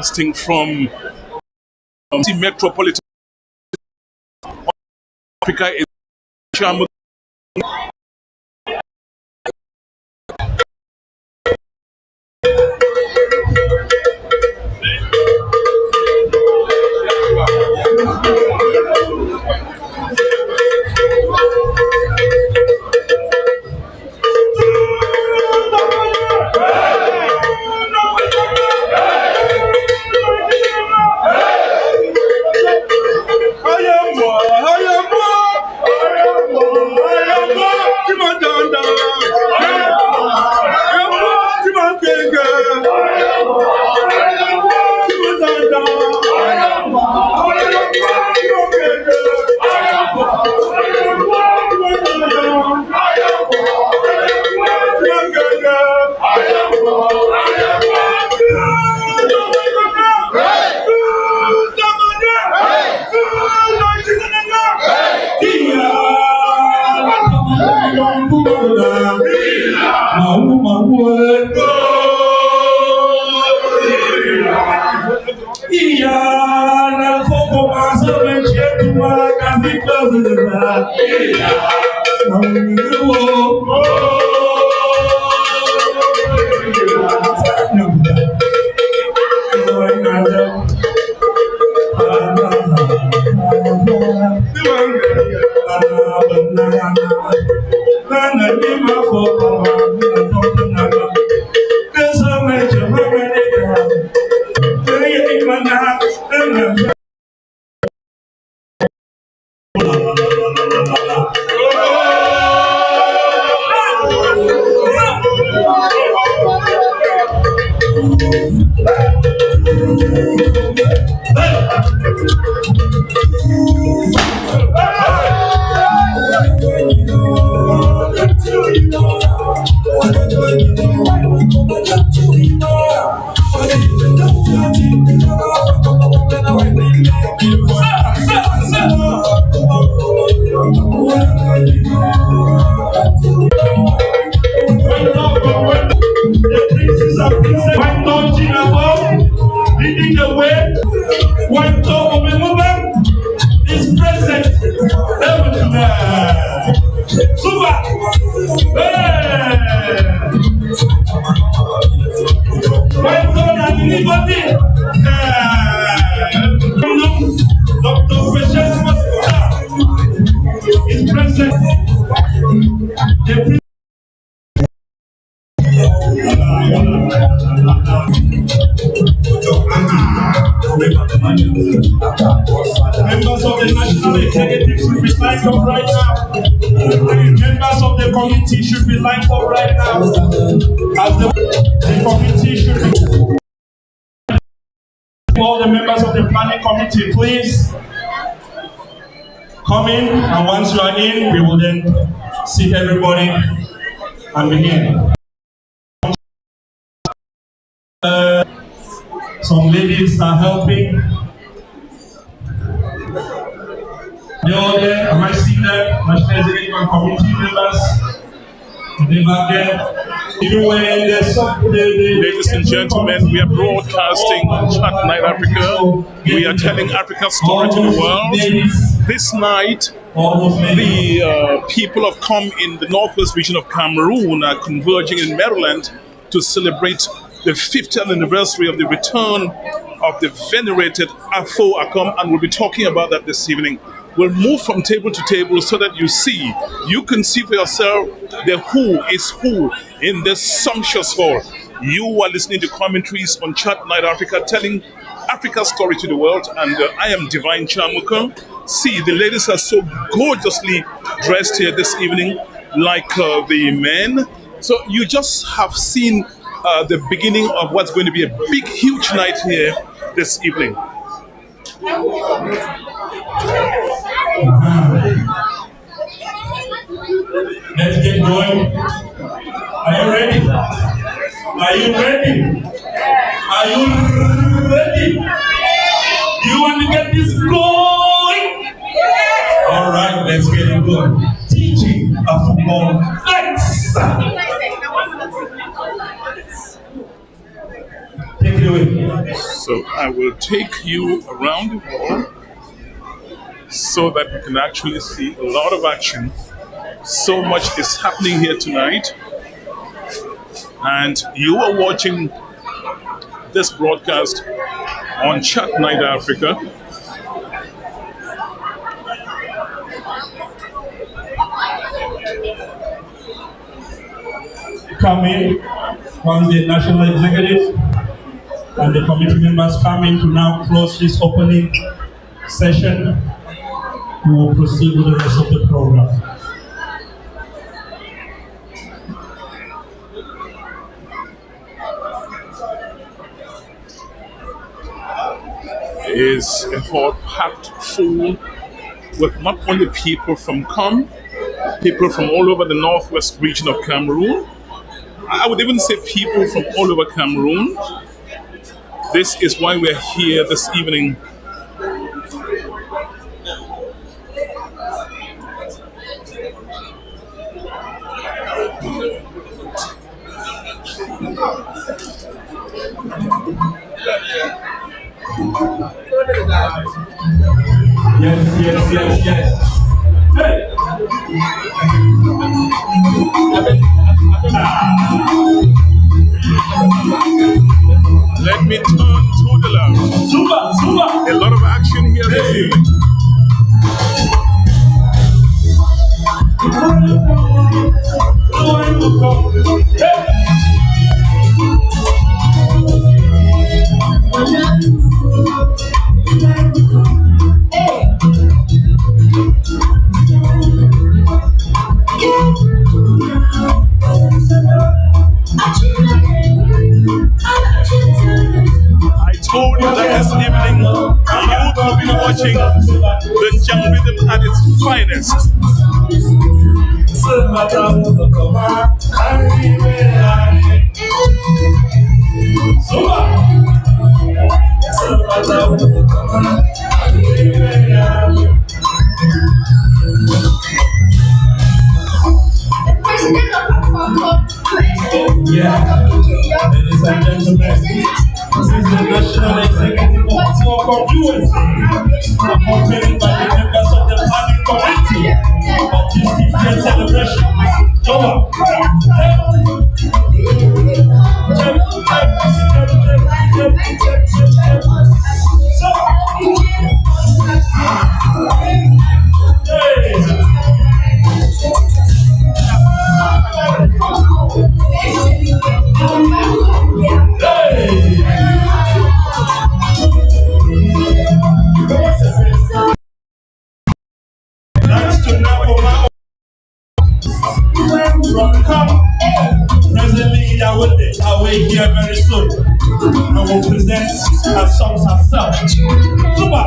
broadcasting from the metropolitan Africa is Chamu. Members of the National Executive should be lined up right now. Members of the committee should be lined up right now. As the committee should be. All the members of the planning committee, please come in, and once you are in, we will then seat everybody and begin. Some ladies are helping. They all there. Am I seeing them? National Executive Committee members. They back there. Ladies and gentlemen, we are broadcasting on Chat Night Africa. We are telling Africa's story to the world. This night, the people of Kom in the northwest region of Cameroon are converging in Maryland to celebrate the 50th anniversary of the return of the venerated Afoakom, and we'll be talking about that this evening. We'll move from table to table so that you can see for yourself the who is who in this sumptuous hall. You are listening to commentaries on Chat Night Africa, telling Africa's story to the world, and I am Divine Chamuka. See, the ladies are so gorgeously dressed here this evening, like the men. So you just have seen the beginning of what's going to be a big, huge night here this evening. Let's get going. Are you ready? Are you ready? Are you ready? Do you want to get this going? All right, let's get it going. Teaching Afoakom. Flex. Take it away. So I will take you around the hall so that we can actually see a lot of action. So much is happening here tonight. And you are watching this broadcast on Chat Night Africa. Come in once the national executive and the committee members come in to now close this opening session. We will proceed with the rest of the program. Is a hall packed full with not only people from COM, people from all over the northwest region of Cameroon. I would even say people from all over Cameroon. This is why we're here this evening. Yes. Hey! Let me turn to the left. Super! A lot of action here this evening. I told you that this evening you will be watching the jam rhythm at its finest. President of Afoakom, Yeah. Ladies and gentlemen, this is the National Executive of Afoakom USA, accompanied by the members of the planning committee of this 50th celebration. Come on. Presently, away here very soon. I will present her songs herself. Super!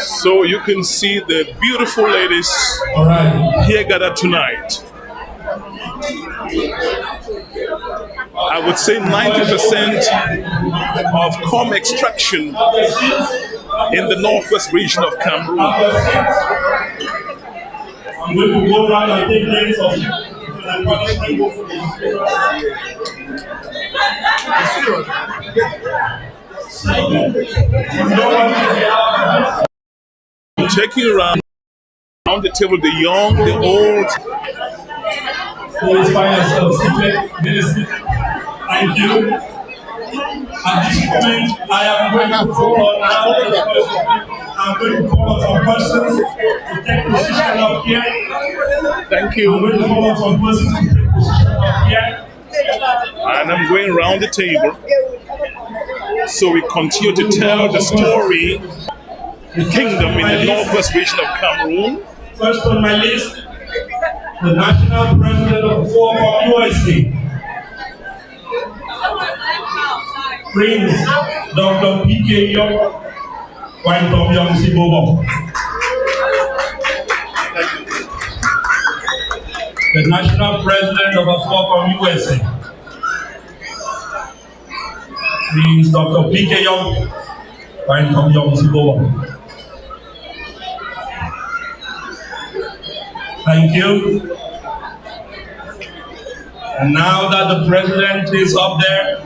So you can see the beautiful ladies here gathered tonight. I would say 90% of COM extraction in the northwest region of Cameroon. I'm going to go around and take names of Checking around the table, the young, the old. Please find yourself seated. Minister. Thank you. At this moment, I am going to call on some persons to take position up here. Thank you. I'm going to call on some persons to take position up here. And I'm going around the table. So we continue to tell the story, the kingdom in the northwest region of Cameroon. First on my list, the national president of Afoakom USA, Prince Dr. P.K. Young, White Tom Young Sibobo. The national president of Afoakom USA, Please, Dr. P.K. Young, Ryan Tom Young to go on. Thank you. And now that the president is up there,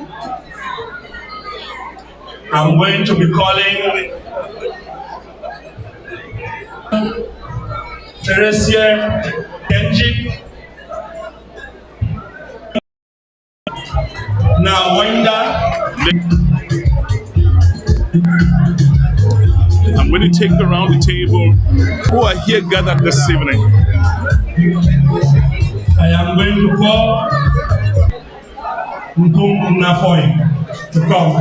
I'm going to be calling Teresia Kenji. Now, Wanda. I'm going to take around the table who are here gathered this evening. I am going to call Nkum Nafoy to come.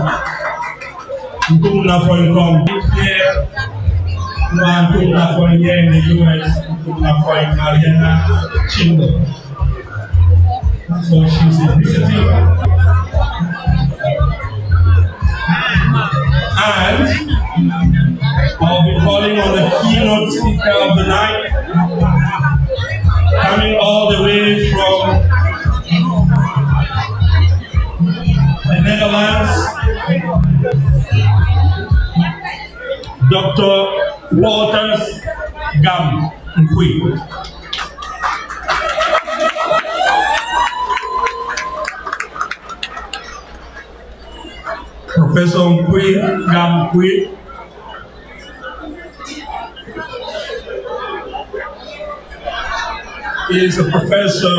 Nkum Nafoy come here. Nkum Nafoy here in the US. Nkum Nafoy Mariana Chingo. So she's a visitor. And I'll be calling on the keynote speaker of the night, coming all the way from the Netherlands, Dr. Walters Gam Nkwi. Professor Nkwi Gam Nkwi is a professor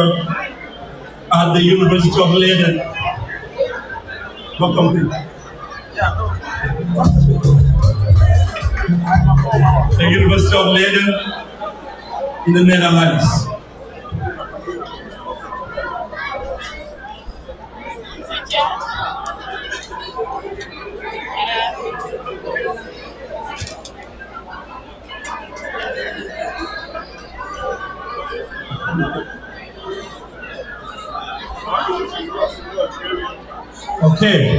at the University of Leiden. Welcome, please. The University of Leiden in the Netherlands. Okay,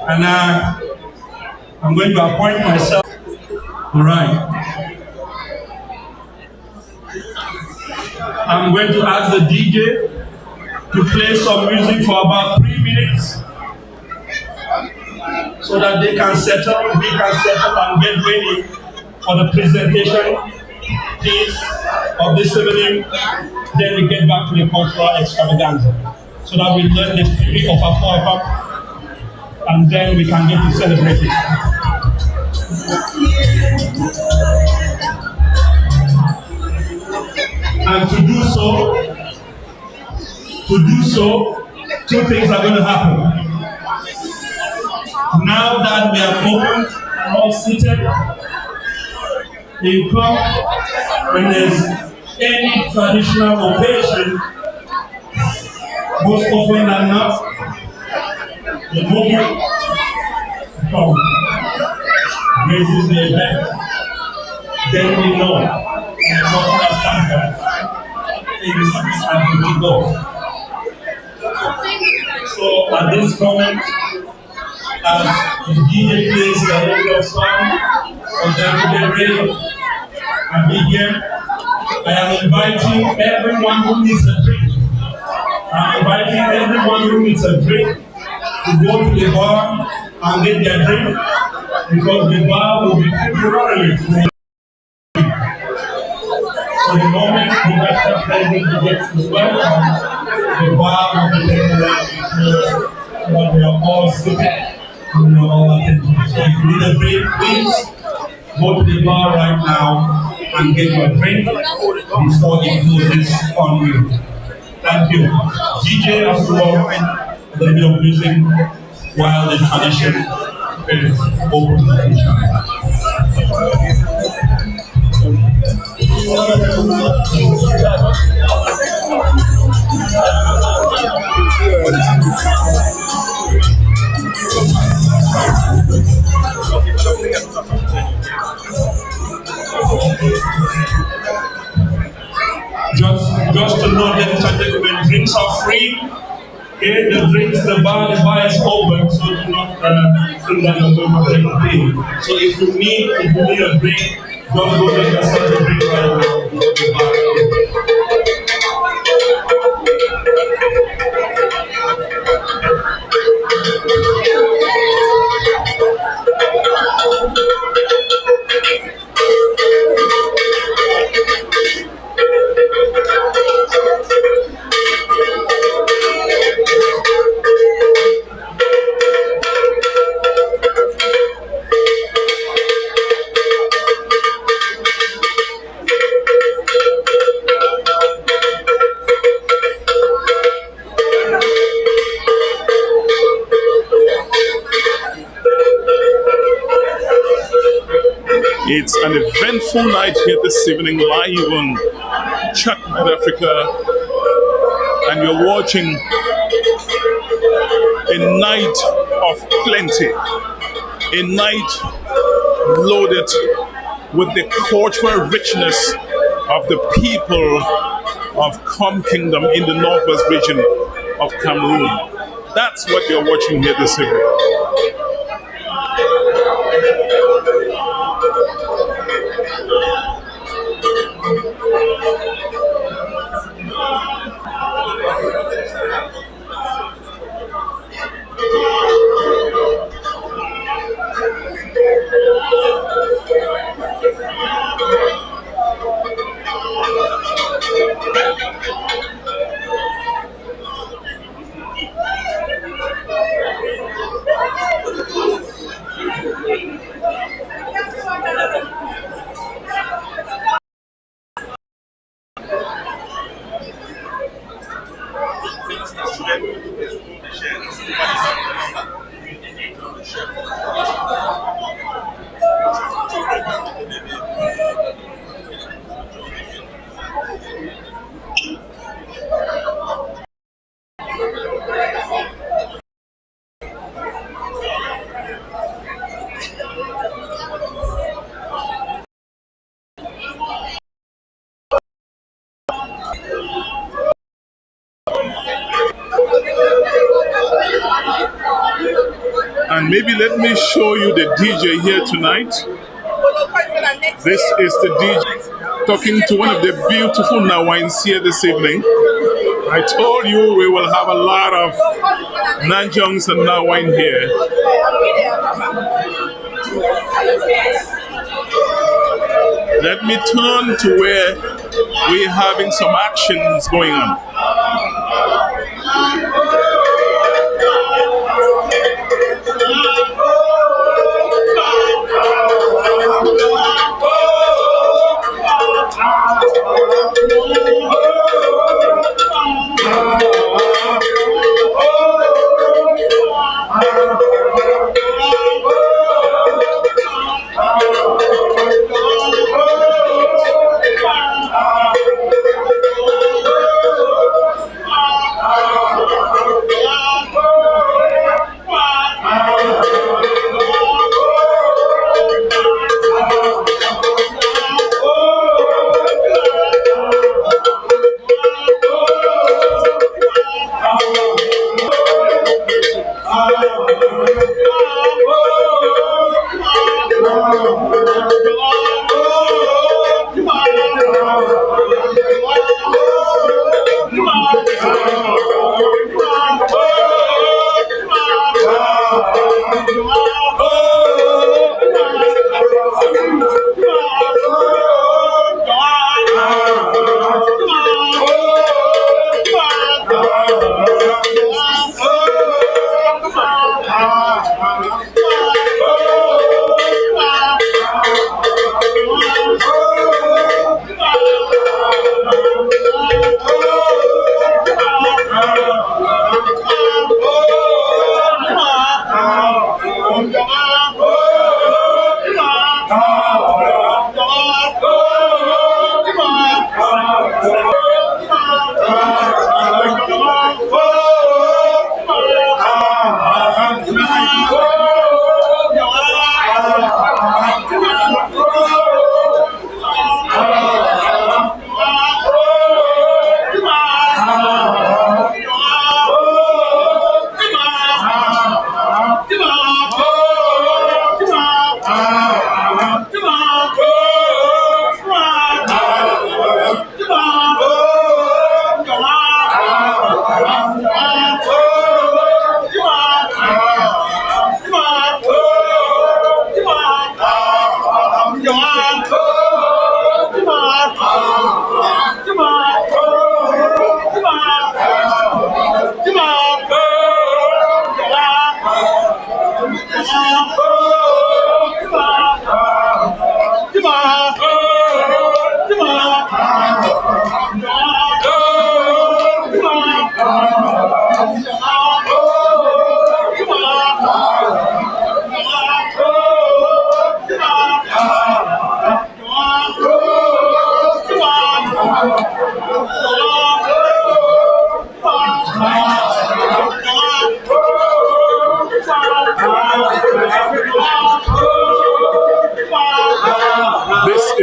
and I'm going to appoint myself. All right. I'm going to ask the DJ to play some music for about 3 minutes so that they can settle, we can settle and get ready for the presentation piece of this evening. Then we get back to the cultural extravaganza, so that we learn the spirit of Afoakom, and then we can get to celebrate it. And to do so, two things are going to happen. Now that we are open and all seated, they come when there's any traditional occasion. Most often than not, the moment comes, raises the event, then we know the cultural standard is and we go. So at this moment, as the DJ plays the regular song, for them to get ready and be here, I am inviting everyone who needs a drink. I'm inviting everyone who needs a drink to go to the bar and get their drink, because the bar will be temporarily closed. So the moment the National President gets to welcome, the bar will be temporarily closed, but we are all seated and we are all attentive. So if you need a drink, please go to the bar right now and get your drink before it closes on you. Thank you. DJ Afoakom, a little bit of music while the tradition is open. Just to know, ladies and gentlemen, drinks are free. Okay, the drinks, the bar is open, so do not think that you're going to take a pay. So if you need a drink, just go get yourself a drink right now. The bar. It's an eventful night here this evening, live on Chat Night Africa, and you're watching a night of plenty, a night loaded with the cultural richness of the people of Com Kingdom in the northwest region of Cameroon. That's what you're watching here this evening. And maybe let me show you the DJ here tonight. This is the DJ talking to one of the beautiful Nawines here this evening. I told you we will have a lot of Nanjongs and Nawine here. Let me turn to where we're having some actions going on.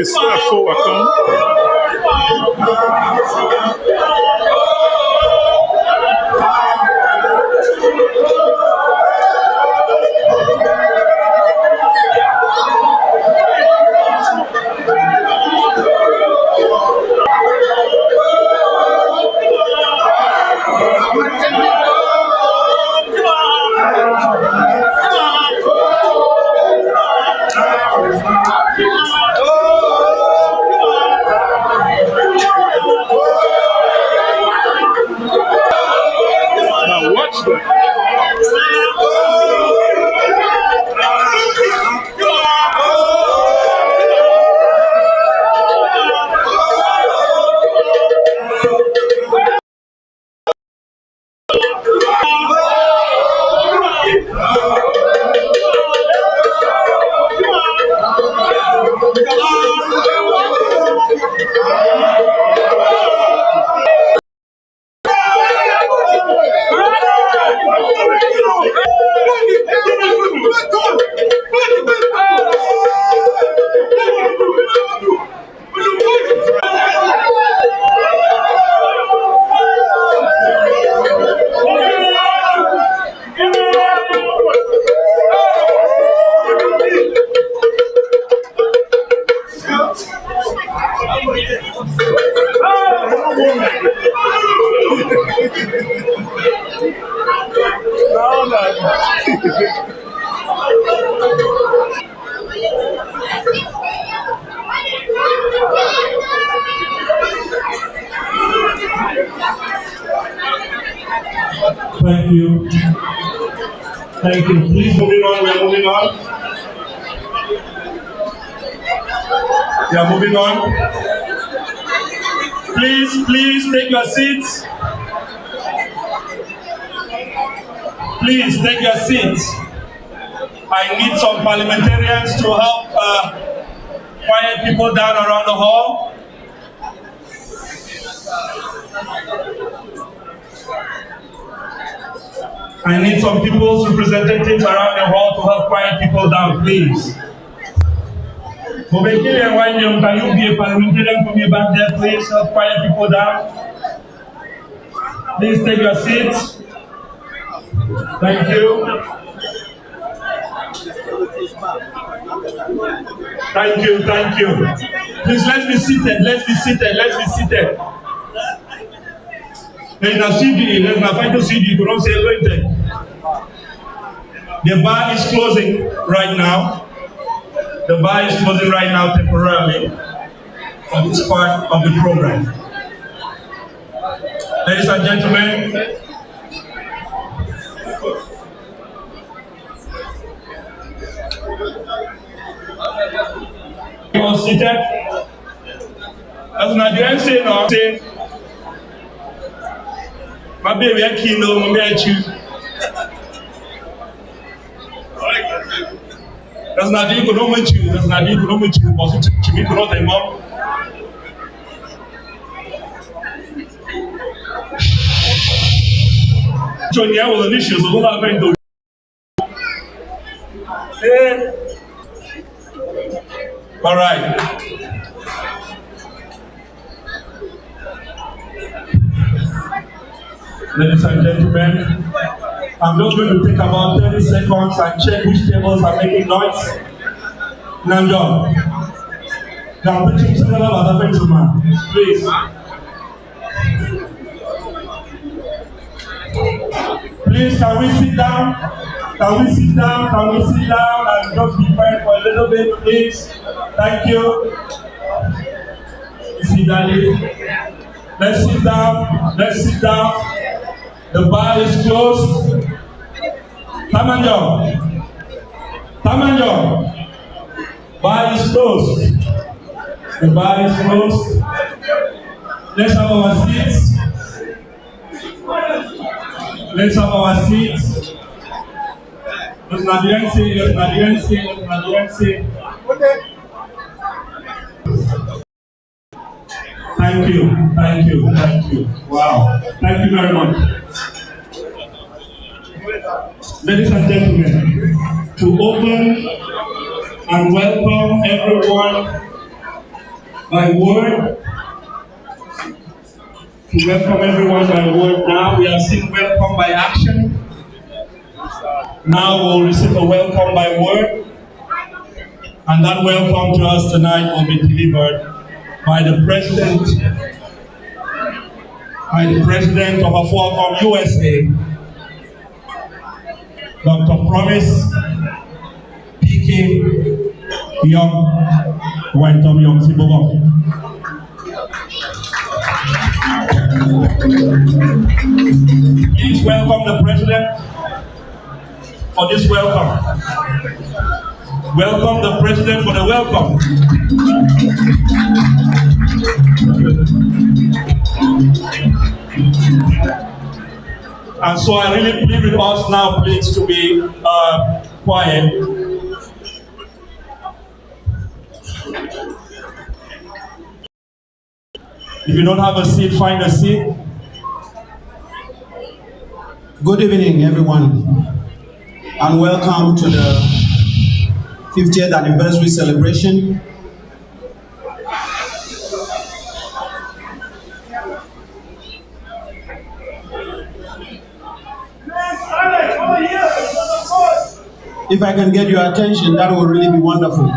is Afoakom. Now watch that. Thank you. Thank you. Please moving on. We are moving on. We are moving on. Please take your seats. Please take your seats. I need some parliamentarians to help quiet people down around the hall. I need some people's representatives around the hall to help quiet people down, please. Can you be a parliamentarian for me back there, please? Help quiet people down. Please take your seats. Thank you. Thank you, thank you. Please, let's be seated, let's be seated, let's be seated. There's a CD, there's a final CD, you don't say anything. The bar is closing right now. The bar is closing right now temporarily for this part of the program. Ladies and gentlemen, you are seated. As Nigerians say now, say, my baby, I can't know, my baby, that's not the economic you, that's not the economic you, but to me, not a mom. So, yeah, well, the issues, so what I'm going to all right. Ladies and gentlemen, I'm just going to take about 30 seconds and check which tables are making noise. Now, John. Now, please. Please, can we sit down? Can we sit down? Can we sit down and just be quiet for a little bit, please? Thank you. Sit down. Let's sit down. Let's sit down. The bar is closed. Tamanjo. Tamanjo. Bar is closed. The bar is closed. Let's have our seats. Let's have our seats. Los Nadiense, los Nadiense, los Nadiense. Thank you, thank you, thank you. Wow, thank you very much. Ladies and gentlemen, to open and welcome everyone by word. To welcome everyone by word now. We have seen welcome by action. Now we'll receive a welcome by word. And that welcome to us tonight will be delivered by the President of Afoakom USA, Dr. Promise PK Young Wentom Young Sibogo. Please welcome the President for this welcome. Welcome the President for the welcome. And so I really plead with us now, please, to be quiet. If you don't have a seat, find a seat. Good evening, everyone, and welcome to the 50th anniversary celebration. If I can get your attention, that would really be wonderful.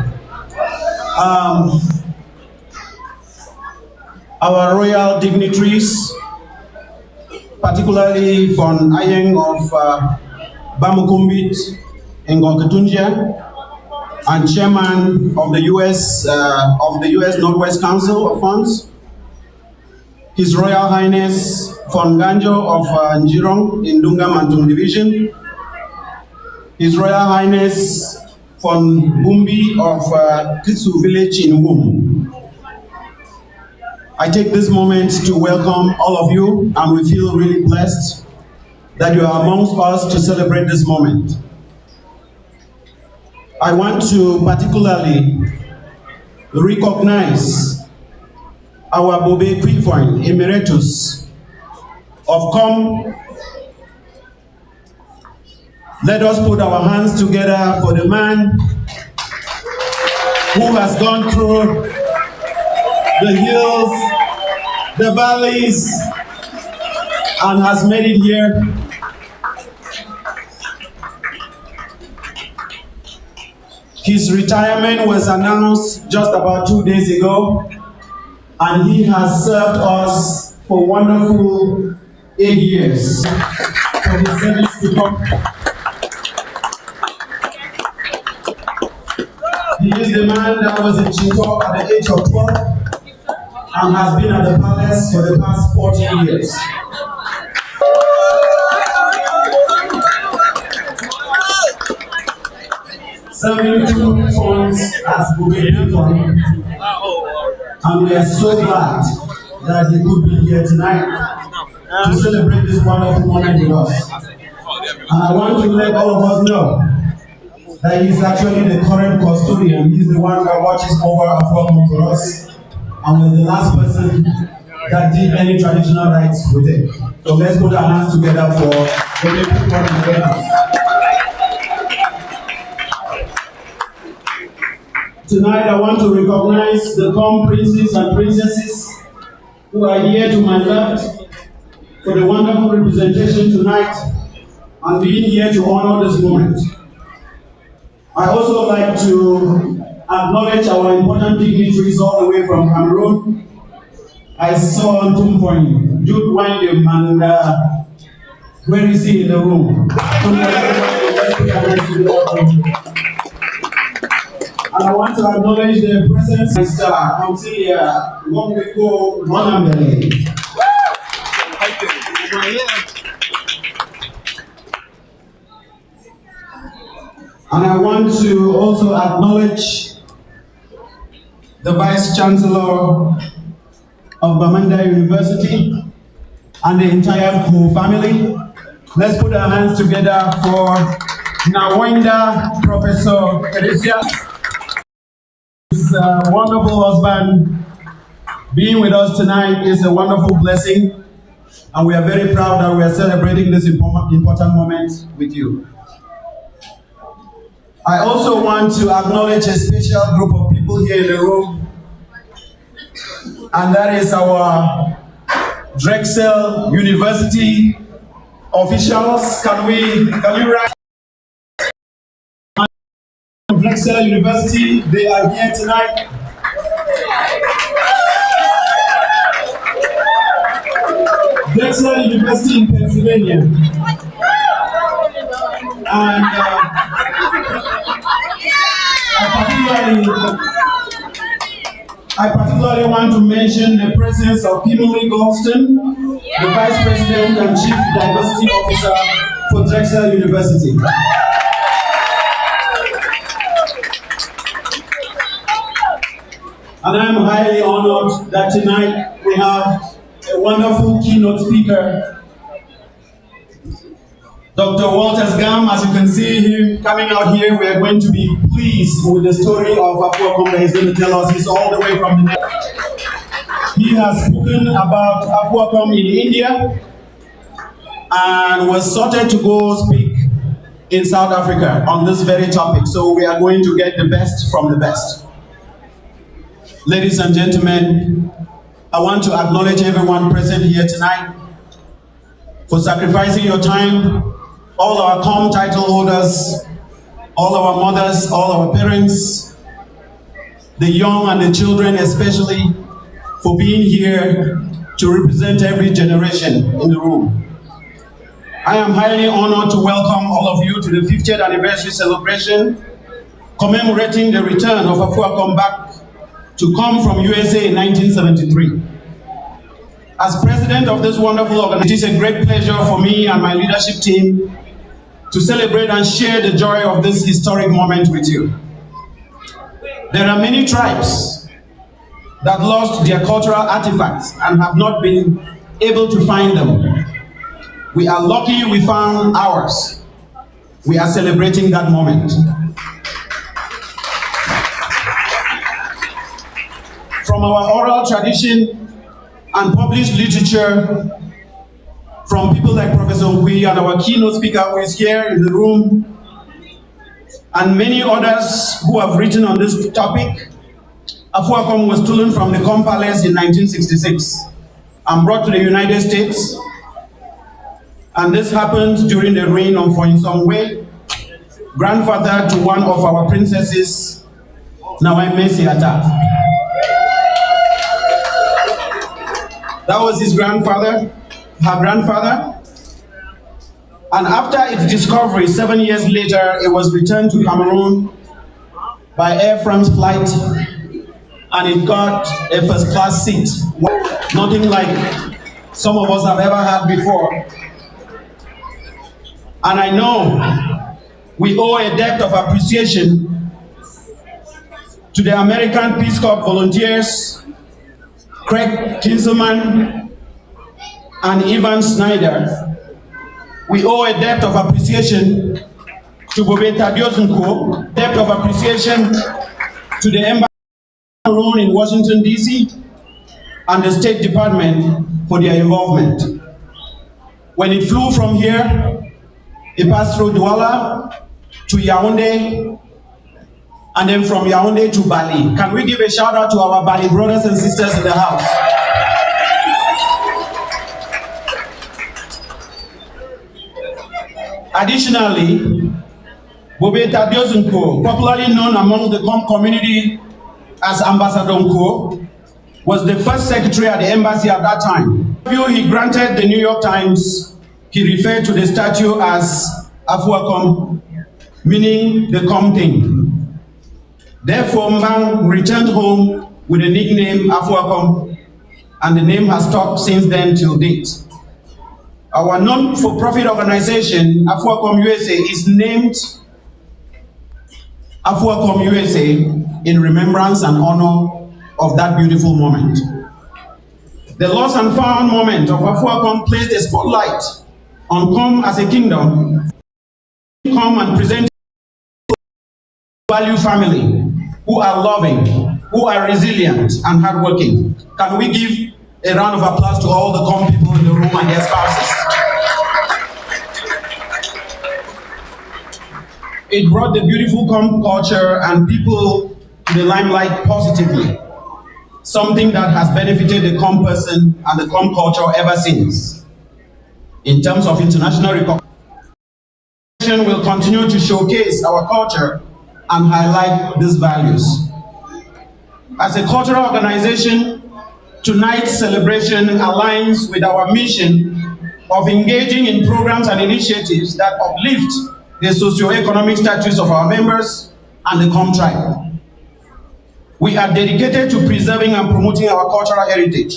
Our royal dignitaries, particularly from Ayeng of Bamukumbit in Goketunjia, and chairman of the U.S. Northwest Council of Funds, His Royal Highness Fonganjo of Njirong in Dunga Mantung Division, His Royal Highness Fon Bumbi of Kitsu Village in Wum. I take this moment to welcome all of you, and we feel really blessed that you are amongst us to celebrate this moment. I want to particularly recognize our Bobe Quifoin Emeritus of COM. Let us put our hands together for the man who has gone through the hills, the valleys, and has made it here. His retirement was announced just about 2 days ago, and he has served us for wonderful 8 years for his service to come. He is the man that was in Chinto at the age of 12 and has been at the palace for the past 40 years. Serving 2 terms as Bube, and we are so glad that he could be here tonight to celebrate this wonderful moment with us. And I want to let all of us know that he's actually the current custodian. He's the one that watches over Afoakom for us, and was the last person that did any traditional rites with it. So let's put our hands together for the people from the house. Tonight I want to recognize the COM princes and princesses who are here to my left for the wonderful representation tonight and being here to honor this moment. I also like to acknowledge our important dignitaries all the way from Cameroon. I saw Tumpoin, Jude Windham, and where is he in the room? And I want to acknowledge the presence of Mr. Councillor Ngombeko Monambele. And I want to also acknowledge the Vice Chancellor of Bamenda University and the entire Ko family. Let's put our hands together for Nawenda Professor Teresia. His wonderful husband being with us tonight is a wonderful blessing, and we are very proud that we are celebrating this important moment with you. I also want to acknowledge a special group of people here in the room and that is our Drexel University officials. Can you write? Drexel University, they are here tonight. Drexel University in Pennsylvania. And I particularly want to mention the presence of Kimberly Golston, the Vice President and Chief Diversity Officer for Drexel University. And I'm highly honored that tonight we have a wonderful keynote speaker, Dr. Walters Gam. As you can see him coming out here, we are going to be pleased with the story of Afoakom that he's going to tell us. He's all the way from the He has spoken about Afoakom in India and was sorted to go speak in South Africa on this very topic. So we are going to get the best from the best. Ladies and gentlemen, I want to acknowledge everyone present here tonight for sacrificing your time, all our COM title holders, all our mothers, all our parents, the young and the children especially, for being here to represent every generation in the room. I am highly honored to welcome all of you to the 50th anniversary celebration commemorating the return of Afoakom back to come from USA in 1973. As president of this wonderful organization, it is a great pleasure for me and my leadership team to celebrate and share the joy of this historic moment with you. There are many tribes that lost their cultural artifacts and have not been able to find them. We are lucky we found ours. We are celebrating that moment. From our oral tradition and published literature, from people like Professor Nkwi and our keynote speaker who is here in the room, and many others who have written on this topic, Afoakom was stolen from the Com Palace in 1966 and brought to the United States. And this happened during the reign of Foyinsongwe, grandfather to one of our princesses, Nawai Mesiata. That was his grandfather, her grandfather. And after its discovery, 7 years later, it was returned to Cameroon by Air France flight, and it got a first-class seat. Nothing like some of us have ever had before. And I know we owe a debt of appreciation to the American Peace Corps volunteers, Craig Kinselman and Ivan Snyder. We owe a debt of appreciation to Bobeta Diosunko, debt of appreciation to the Embassy in Washington, D.C. and the State Department for their involvement. When it flew from here, it passed through Douala to Yaoundé, and then from Yaoundé to Bali. Can we give a shout out to our Bali brothers and sisters in the house? Additionally, Bobeta Diosunko, popularly known among the COM community as Ambassador Nko, was the first secretary at the embassy at that time. He granted the New York Times, he referred to the statue as Afoakom, meaning the COM thing. Therefore, Mbang returned home with the nickname Afoakom, and the name has stuck since then till date. Our non-for-profit organization, Afoakom USA, is named Afoakom USA in remembrance and honor of that beautiful moment. The lost and found moment of Afoakom placed a spotlight on COM as a kingdom. Come and present value family who are loving, who are resilient and hardworking. Can we give a round of applause to all the COM people in the room and their spouses? It brought the beautiful COM culture and people to the limelight positively. something that has benefited the COM person and the COM culture ever since. In terms of international recognition, will continue to showcase our culture and highlight these values. As a cultural organization, tonight's celebration aligns with our mission of engaging in programs and initiatives that uplift the socio-economic status of our members and the COM tribe. We are dedicated to preserving and promoting our cultural heritage.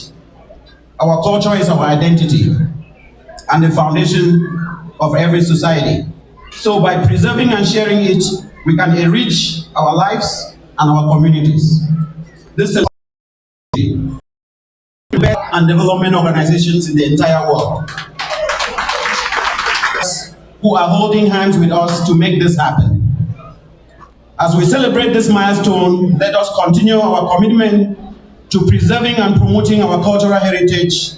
Our culture is our identity and the foundation of every society. So by preserving and sharing it, we can enrich our lives and our communities. This is and development organizations in the entire world who are holding hands with us to make this happen. As we celebrate this milestone, let us continue our commitment to preserving and promoting our cultural heritage,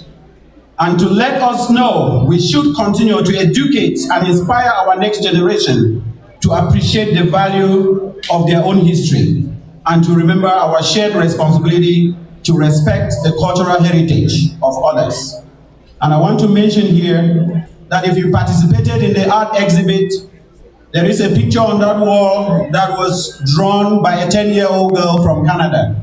and to let us know we should continue to educate and inspire our next generation to appreciate the value of their own history, and to remember our shared responsibility to respect the cultural heritage of others. And I want to mention here that if you participated in the art exhibit, there is a picture on that wall that was drawn by a 10-year-old girl from Canada.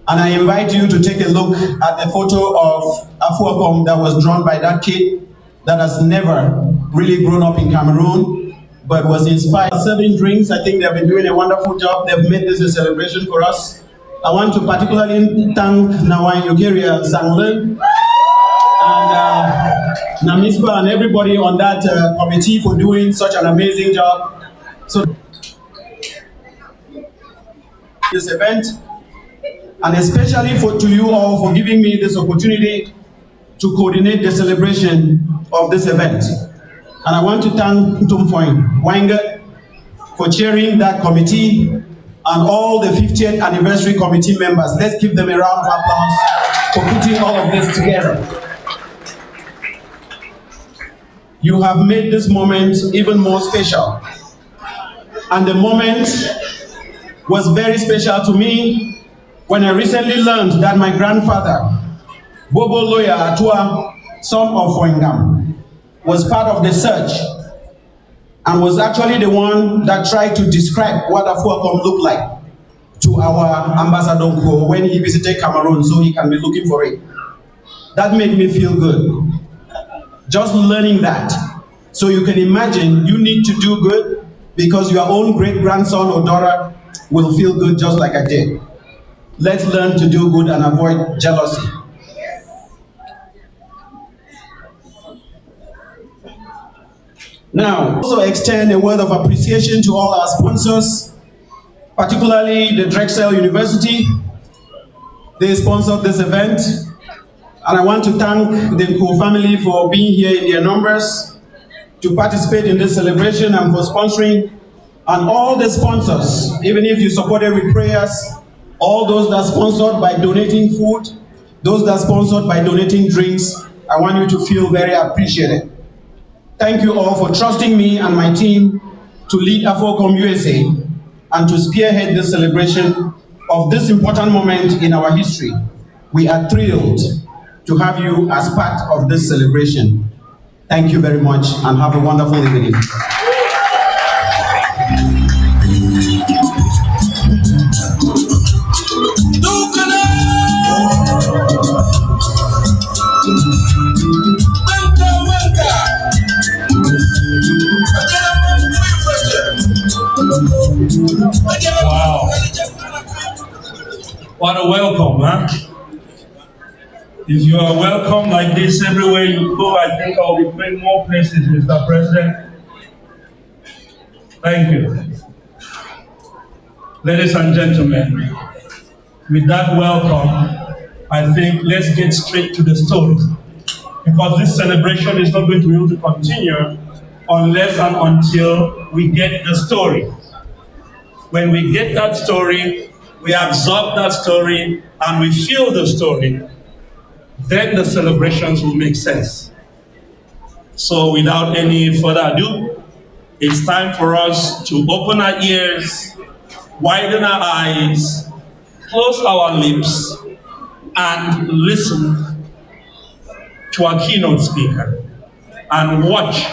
And I invite you to take a look at the photo of Afoakom that was drawn by that kid that has never really grown up in Cameroon, but was inspired. Serving drinks, I think they've been doing a wonderful job. They've made this a celebration for us. I want to particularly thank Nawan Yokeria Zangle and Namispa and everybody on that committee for doing such an amazing job. So this event, and especially to you all for giving me this opportunity to coordinate the celebration of this event. And I want to thank Ntumfoin Wanger for chairing that committee and all the 50th anniversary committee members. Let's give them a round of applause for putting all of this together. You have made this moment even more special. And the moment was very special to me when I recently learned that my grandfather, Bobo Loya Atua, son of Wengam, was part of the search and was actually the one that tried to describe what Afoakom looked like to our ambassador when he visited Cameroon so he can be looking for it. That made me feel good. Just learning that. So you can imagine you need to do good because your own great-grandson or daughter will feel good just like I did. Let's learn to do good and avoid jealousy. Now, also extend a word of appreciation to all our sponsors, particularly the Drexel University. They sponsored this event. And I want to thank the Nko family for being here in their numbers to participate in this celebration and for sponsoring. And all the sponsors, even if you supported with prayers, all those that sponsored by donating food, those that sponsored by donating drinks, I want you to feel very appreciated. Thank you all for trusting me and my team to lead Afoakom USA and to spearhead this celebration of this important moment in our history. We are thrilled to have you as part of this celebration. Thank you very much and have a wonderful evening. Wow. What a welcome, huh? If you are welcome like this everywhere you go, I think I'll be playing more places, Mr. President. Thank you. Ladies and gentlemen, with that welcome, I think let's get straight to the story. Because this celebration is not going to be able to continue unless and until we get the story. When we get that story, we absorb that story, and we feel the story, then the celebrations will make sense. So without any further ado, it's time for us to open our ears, widen our eyes, close our lips and listen to our keynote speaker and watch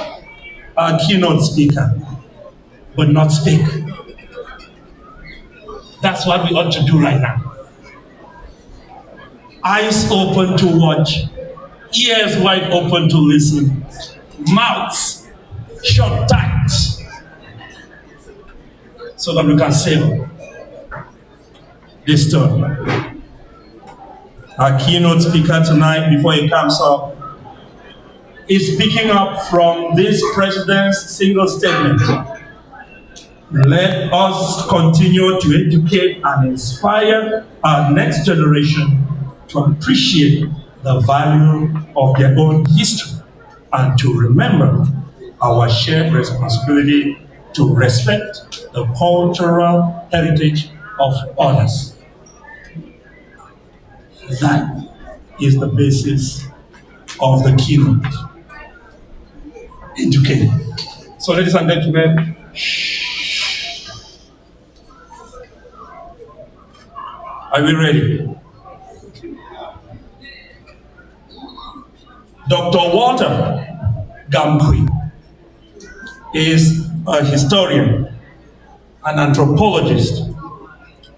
our keynote speaker, but not speak. That's what we ought to do right now. Eyes open to watch, ears wide open to listen, mouths shut tight, so that we can savor this story. Our keynote speaker tonight, before he comes up, is picking up from this president's single statement. Let us continue to educate and inspire our next generation to appreciate the value of their own history and to remember our shared responsibility to respect the cultural heritage of others. That is the basis of the keynote. Educating. So, ladies and gentlemen, are we ready? Dr. Walter Gamkwi is a historian, an anthropologist,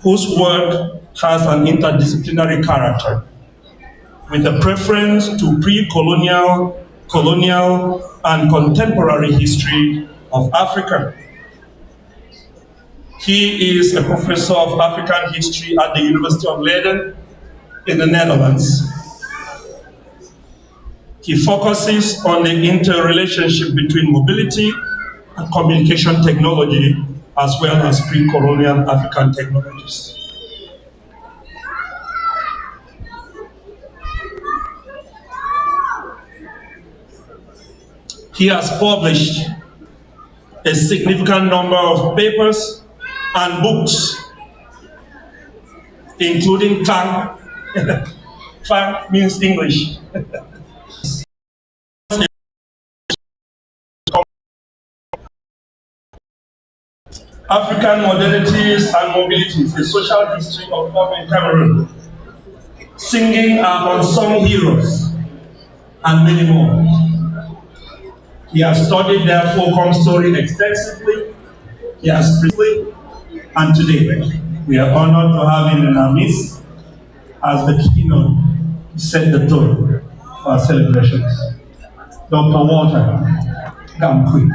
whose work has an interdisciplinary character, with a preference to pre-colonial, colonial, and contemporary history of Africa. He is a professor of African history at the University of Leiden in the Netherlands. He focuses on the interrelationship between mobility and communication technology, as well as pre-colonial African technologies. He has published a significant number of papers and books, including Tang. Tang means English. African Modernities and Mobilities, a social history of urban Cameroon, Singing Our Unsung Heroes, and many more. He has studied the Afoakom story extensively. He has briefly, and today we are honored to have him in our midst as the keynote to set the tone for our celebrations. Dr. Walter Gamkwi.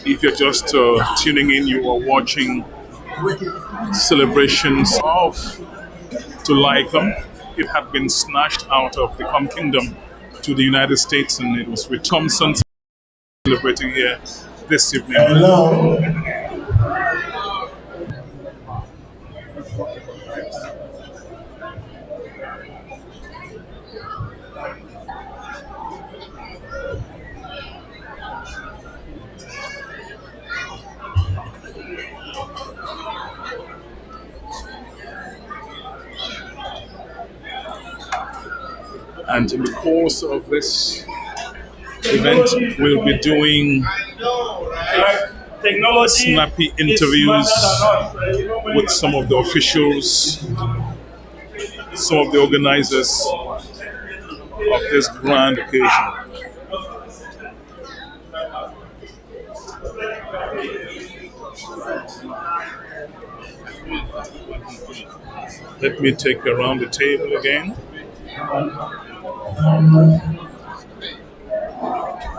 If you're just tuning in, you are watching celebrations of Afoakom. It had been snatched out of the Afoakom Kingdom to the United States, and it was with Thompson celebrating here this evening. Hello. And in the course of this event, we'll be doing snappy interviews with some of the officials, some of the organizers of this grand occasion. Let me take around the table again.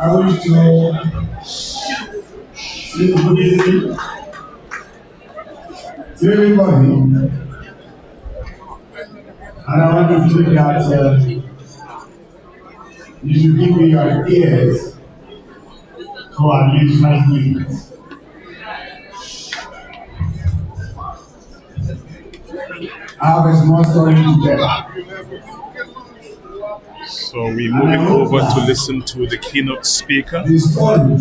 I wish to say good evening to everybody, and I want to say that you should give me your ears for at least 5 minutes. I have a small story to tell. So we're moving over to listen to the keynote speaker. The story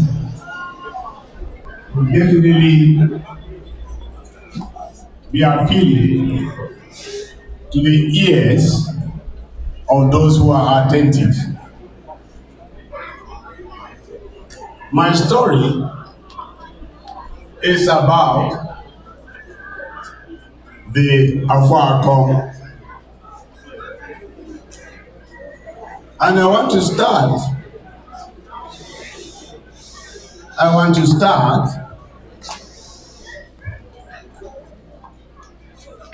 will definitely be appealing to the ears of those who are attentive. My story is about the Afoakom, and I want to start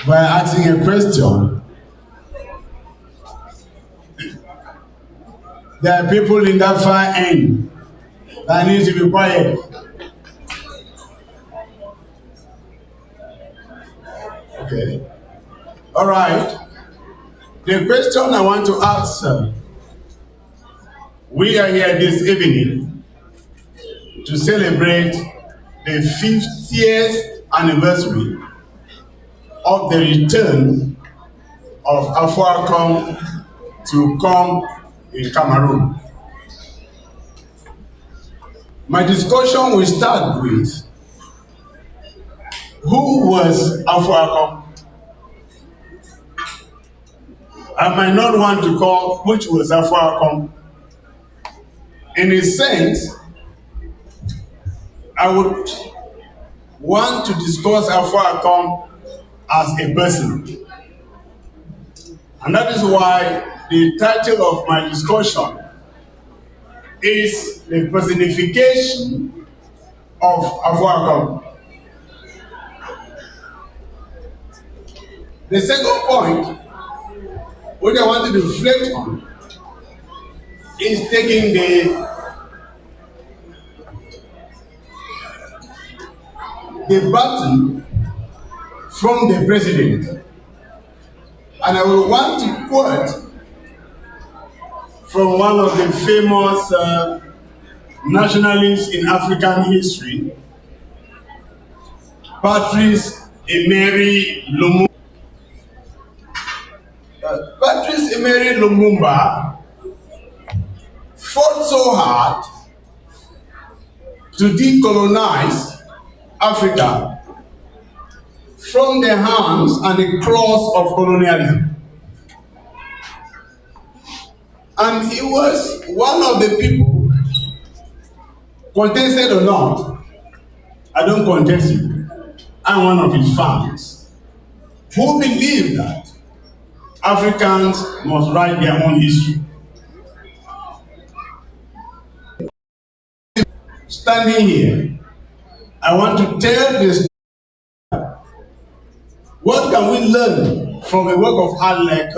by asking a question. There are people in that far end that need to be quiet. Okay. All right. The question I want to ask, we are here this evening to celebrate the 50th anniversary of the return of Afoakom to come in Cameroon. My discussion will start with who was Afoakom. I might not want to call which was Afoakom. In a sense, I would want to discuss Afoakom as a person. And that is why the title of my discussion is the personification of Afoakom. The second point, which I want to reflect on, is taking the baton from the president. And I will want to quote from one of the famous nationalists in African history, Patrice Emery Lumumba. Patrice Emery Lumumba fought so hard to decolonize Africa from the hands and the claws of colonialism. And he was one of the people, contested or not, I don't contest you, I'm one of his fans, who believed that Africans must write their own history. Standing here, I want to tell this. What can we learn from a work of art like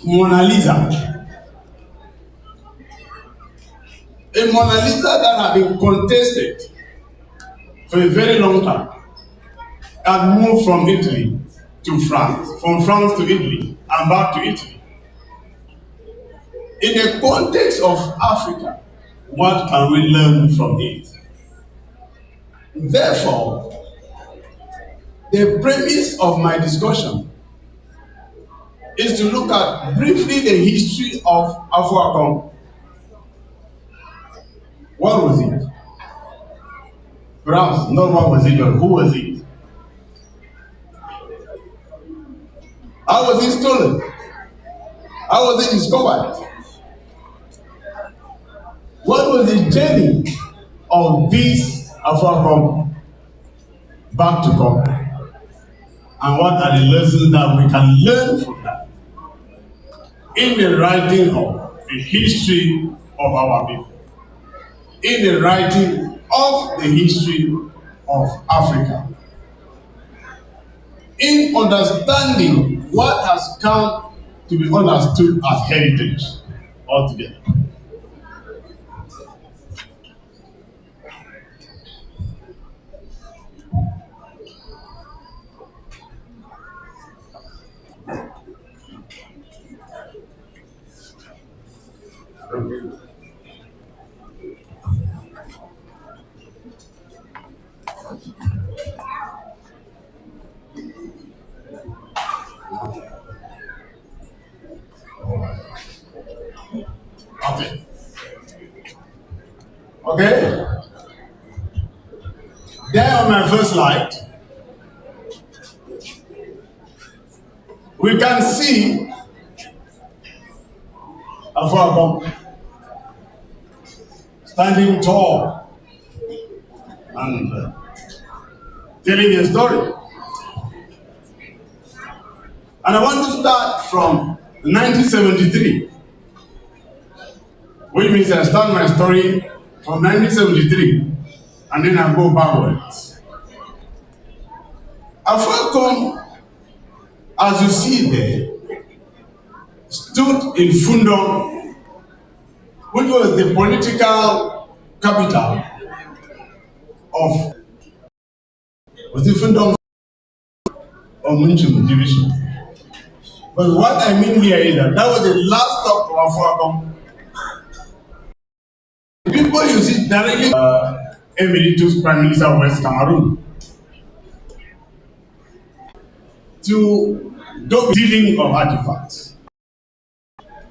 Mona Lisa? A Mona Lisa that had been contested for a very long time and moved from Italy to France, from France to Italy, and back to Italy. In the context of Africa, what can we learn from it? Therefore, the premise of my discussion is to look at briefly the history of Afoakom. What was it? Perhaps not what was it, but who was it? How was it stolen? How was it discovered? What was the journey of this Afoakom back to come? And what are the lessons that we can learn from that in the writing of the history of our people, in the writing of the history of Africa, in understanding what has come to be understood as heritage altogether. Okay? There on my first slide, we can see Afoakom standing tall and telling a story. And I want to start from 1973, which means I start my story from 1973 and then I go backwards. Afoakom, as you see there, stood in Fundong, which was the political capital of the Fundong or Munchum division. But what I mean here is that was the last stop of Afoakom. People you see directly Emeritus Prime Minister of West Cameroon to do dealing of artifacts.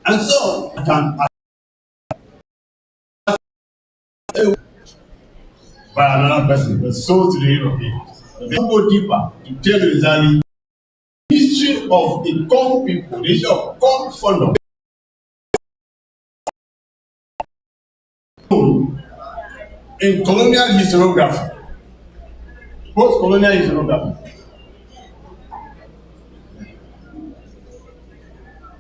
And so I can by another person, but sold to the Europeans. They go deeper to tell you exactly the history of the Kom people, the history of Kom Fundong. In colonial historiography, post-colonial historiography,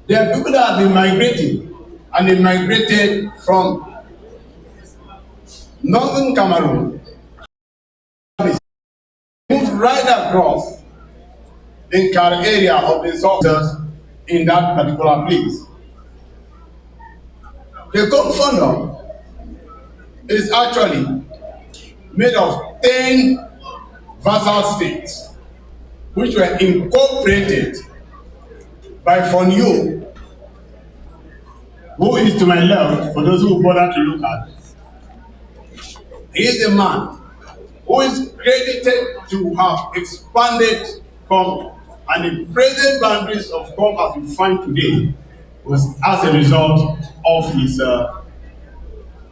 there are people that have been migrating, and they migrated from northern Cameroon, moved right across the Kar area of the soldiers in that particular place. The Kom Fundong is actually made of 10 vassal states, which were incorporated by Fonyo, who is to my left, for those who bother to look at. He is a man who is credited to have expanded Kom, and the present boundaries of Kom as we find today was as a result of his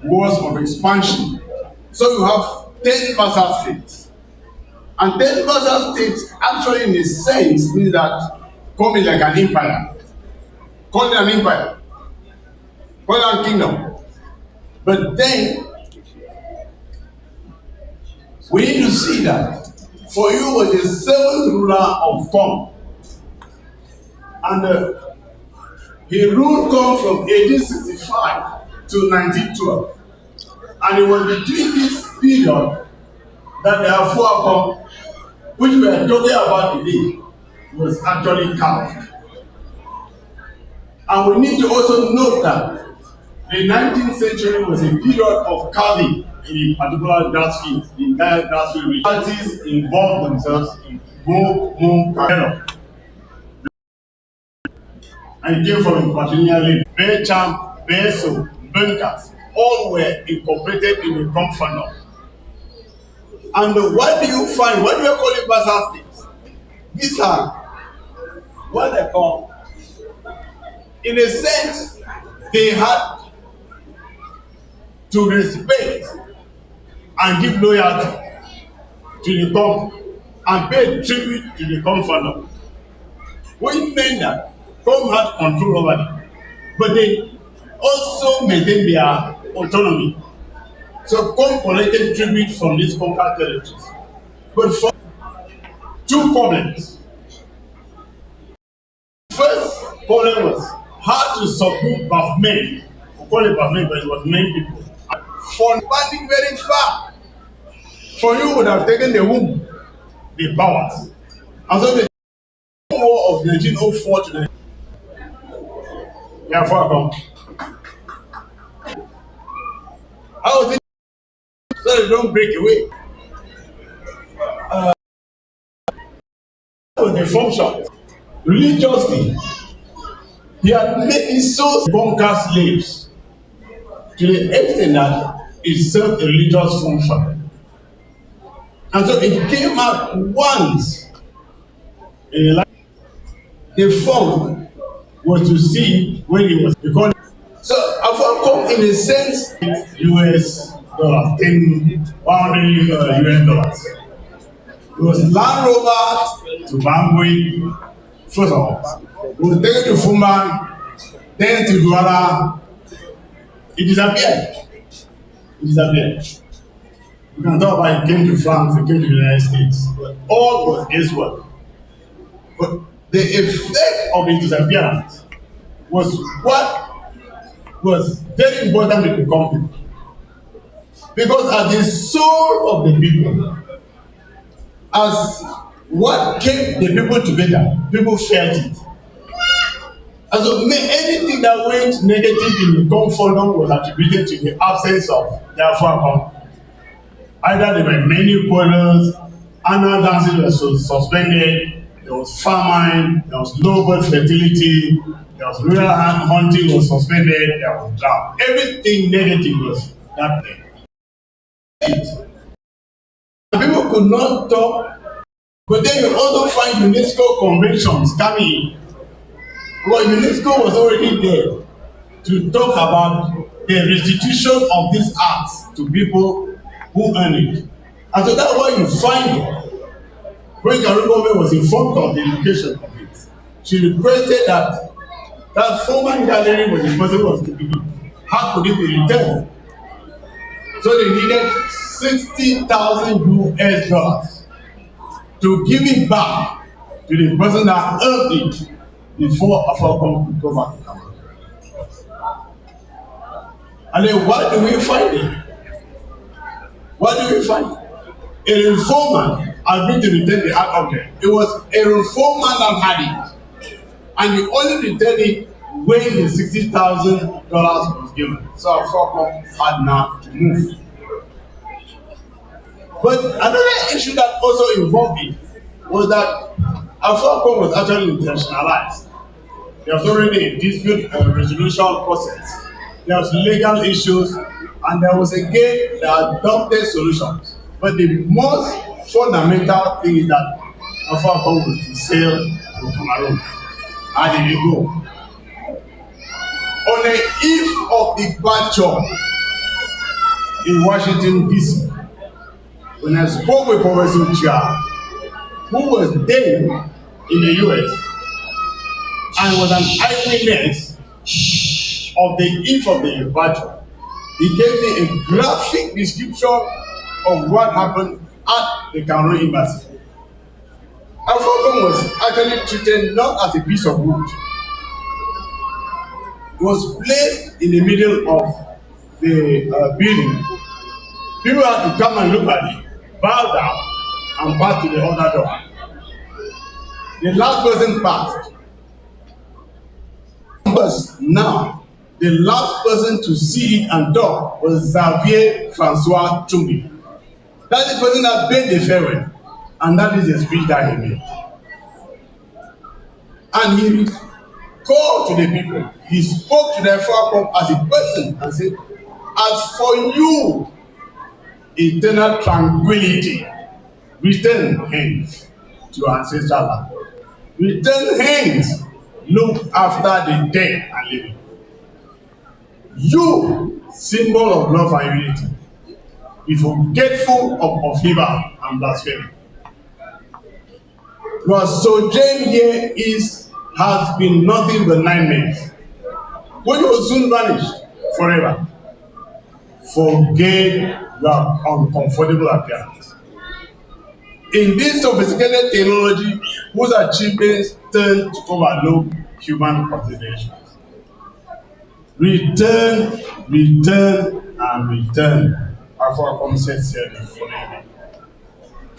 wars of expansion. So you have 10 vassal states. And 10 vassal states actually in a sense means that Kom is like an empire. Call it an empire. Call it a kingdom. But then we need to see that for you was the seventh ruler of Kom. And he ruled Kom from 1865 to 1912. And it was between this period that the Afoakom, which we are talking about today, was actually carved. And we need to also note that the 19th century was a period of carving in a particular grass field, the entire grass field. Parties involved themselves in Go, and it came from particularly Becham, Beso, Bunkers, all were incorporated in the Kom Fundong. And what do you find? What do you call it vassal states? These are what they call, in a sense, they had to respect and give loyalty to the Kom and pay tribute to the Kom Fundong. Which meant that Kom had control over them, but they also maintained their autonomy. So Kom collected tribute from these conquered territories. But for two problems. First problem was how to subdue Bafmen. We call it Bafmen, but it was main people. For expanding very far, for you would have taken the womb, the powers. And so the war of 1904 to the Afoakom. How was it so they don't break away? That was the function. Religiously, he had made his souls conquer slaves to the extent that it served a religious function. And so it came out once in a life. The fun was to see when he was because so Afoakom in a sense US $100 US. It was Land Rover to Bangui, first of all. It was taken to Fuman, then to Douala. It disappeared. It disappeared. You can talk about it came to France, it came to the United States. But all was guesswork. But the effect of its disappearance was what was very important to the company. Because as the soul of the people, as what kept the people together, people felt it. And so anything that went negative in the Confondom was attributed to the absence of the Afoakom. Either there were many quarrels, annual dancing was suspended, there was famine, there was low birth fertility, there was rural hunting was suspended, there was drought. Everything negative was that day. People could not talk, but then you also find UNESCO conventions coming in. Well, UNESCO was already there to talk about the restitution of these arts to people who earn it. And so that's why you find it. When Cameroon government was informed of the location of it, she requested that that former gallery was the person who was to be. How could it be returned? So they needed $60,000 US to give it back to the person that earned it before Afoakom could go back to Cameroon. And then what do we find there? What do we find? A reformer agreed to return the art object. It was a reformer that had it. And he only returned it when the $60,000 was given. So Afoakom had now to move. But another issue that also involved it was that Afoakom was actually internationalized. There was already a dispute resolution process. There was legal issues, and there was again the adopted solutions. But the most fundamental thing is that Afoakom was to sail to Cameroon. How did it go? On the eve of the departure in Washington, D.C., when I spoke with Professor Chia, who was then in the US and was an eyewitness of the eve of the departure, he gave me a graphic description of what happened at the Cameroon embassy. Afoakom was actually treated not as a piece of wood. It was placed in the middle of the building. People had to come and look at it, bow down, and pass to the other door. The last person passed. But now, the last person to see it and talk was Xavier Francois Chumbi. That's the person that paid the farewell, and that is the speech that he made. And he called to the people. He spoke to the Afoakom as a person and said, "As for you, eternal tranquility, return hence to your ancestral land. Return hence, look after the dead and living. You, symbol of love and unity, be forgetful of evil and blasphemy. Your sojourn here has been nothing but 9 months. When you will soon vanish forever. Forget your uncomfortable appearance. In this sophisticated technology, whose achievements tend to overlook human considerations. Return, return, and return." Afoakom said forever.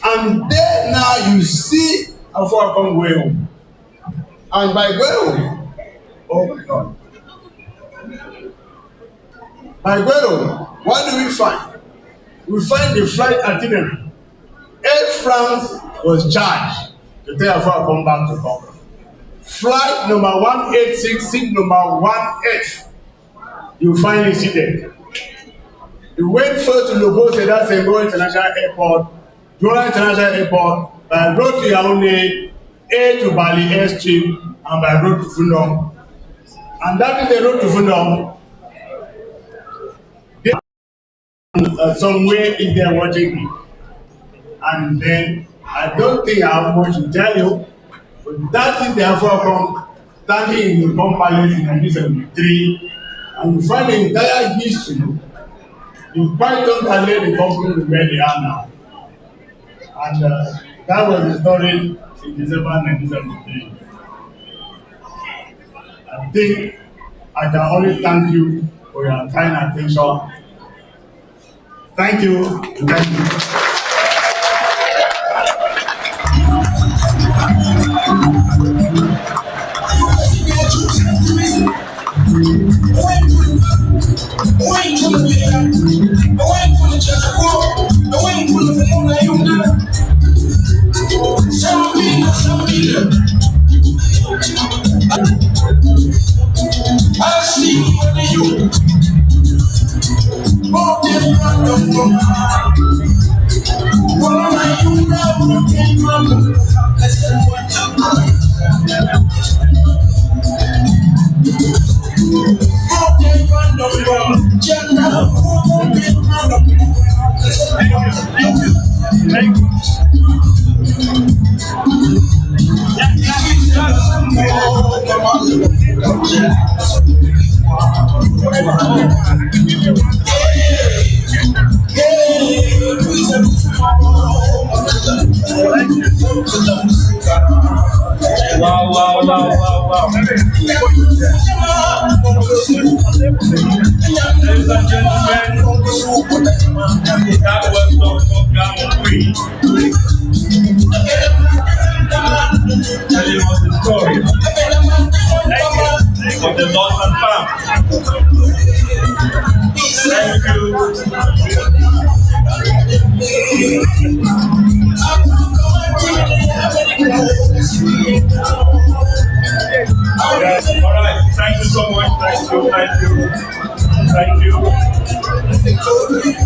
And then now you see Afoakom going home. And by going home, oh my God. By going home, what do we find? We find the flight itinerary. Air France was charged to take Afoakom back to Congo. Flight number 186, seat number 1F. You find it seated. You went first to Lagos Sensational International Airport, Douala International Airport, by road to Yaoundé, A to Bali Airstrip, and by road to Fundong. And that is the road to Fundong. somewhere in there watching me. And then I don't think I have much to tell you, but that is the Afoakom standing in the Pom Palace in 1973, and you find the entire history. You quite don't relate the company where they are now. And that was the story in December 1973. I think I can only thank you for your kind attention. Thank you. Thank you. I see you. Thank you. Wow. Ladies and gentlemen, that was Dr. Gamma telling us the story of the lost and found. Thank you. All right. Thank you so much. Thank you.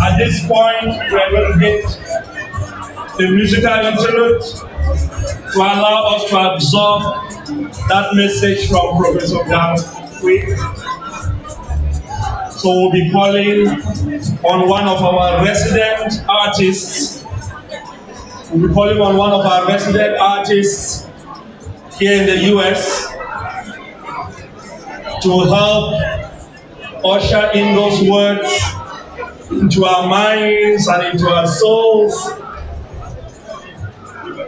At this point, we are going to get the musical interlude to allow us to absorb that message from Professor Gamma. So we'll be calling on one of our resident artists. Here in the US to help usher in those words into our minds and into our souls.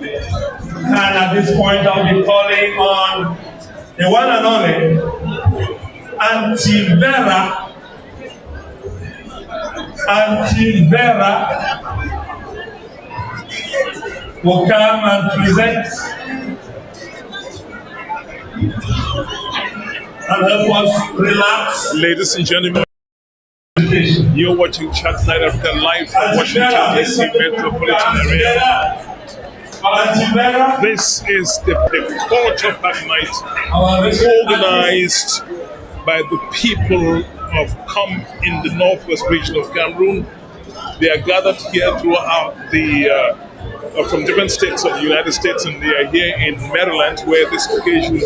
And at this point, I'll be calling on the one and only Auntie Vera will come and present and help us relax. Ladies and gentlemen, you're watching Chat Night African live from Washington, D.C. metropolitan area. This is the Culture Pack Night organized by the people of Kom in the northwest region of Cameroon. They are gathered here throughout from different states of the United States, and they are here in Maryland where this occasion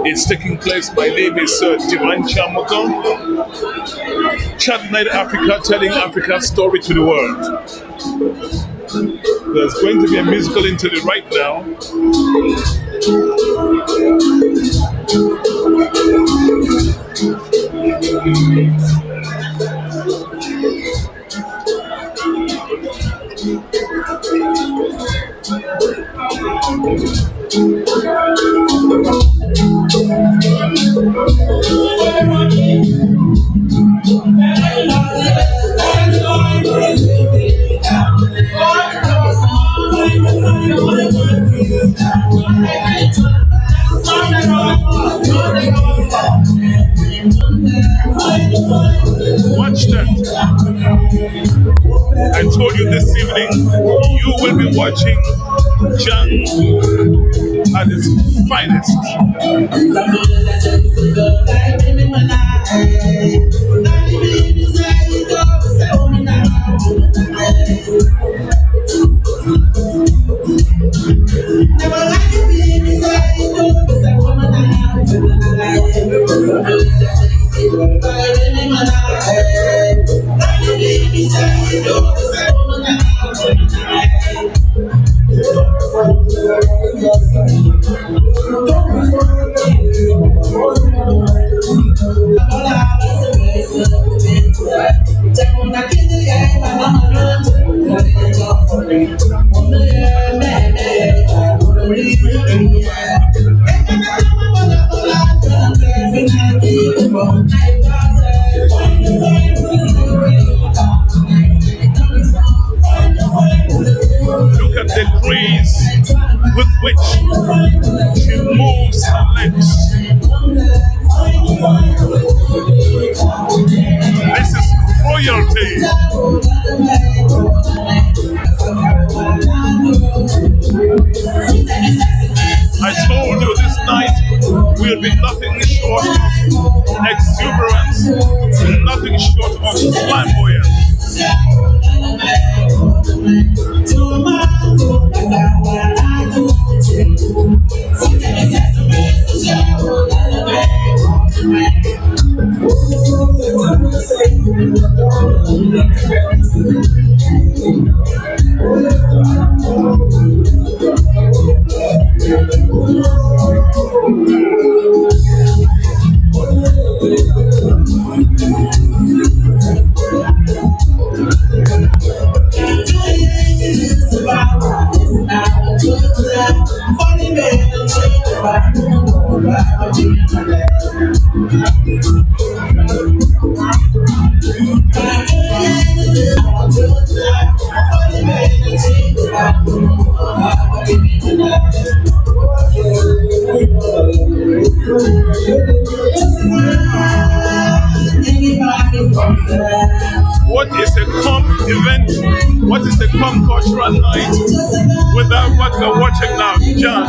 is taking place. My name is Divine Chamoko. Chat Night Africa, telling Africa's story to the world. There's going to be a musical interlude right now. Watch that. I told you this evening, you will be watching Jang at his finest. Look at the grace with which she moves her lips. This is royalty. I told you this night will be nothing short of exuberance, nothing short of flamboyance. What is a event? What is a cultural night without what we're watching now, John?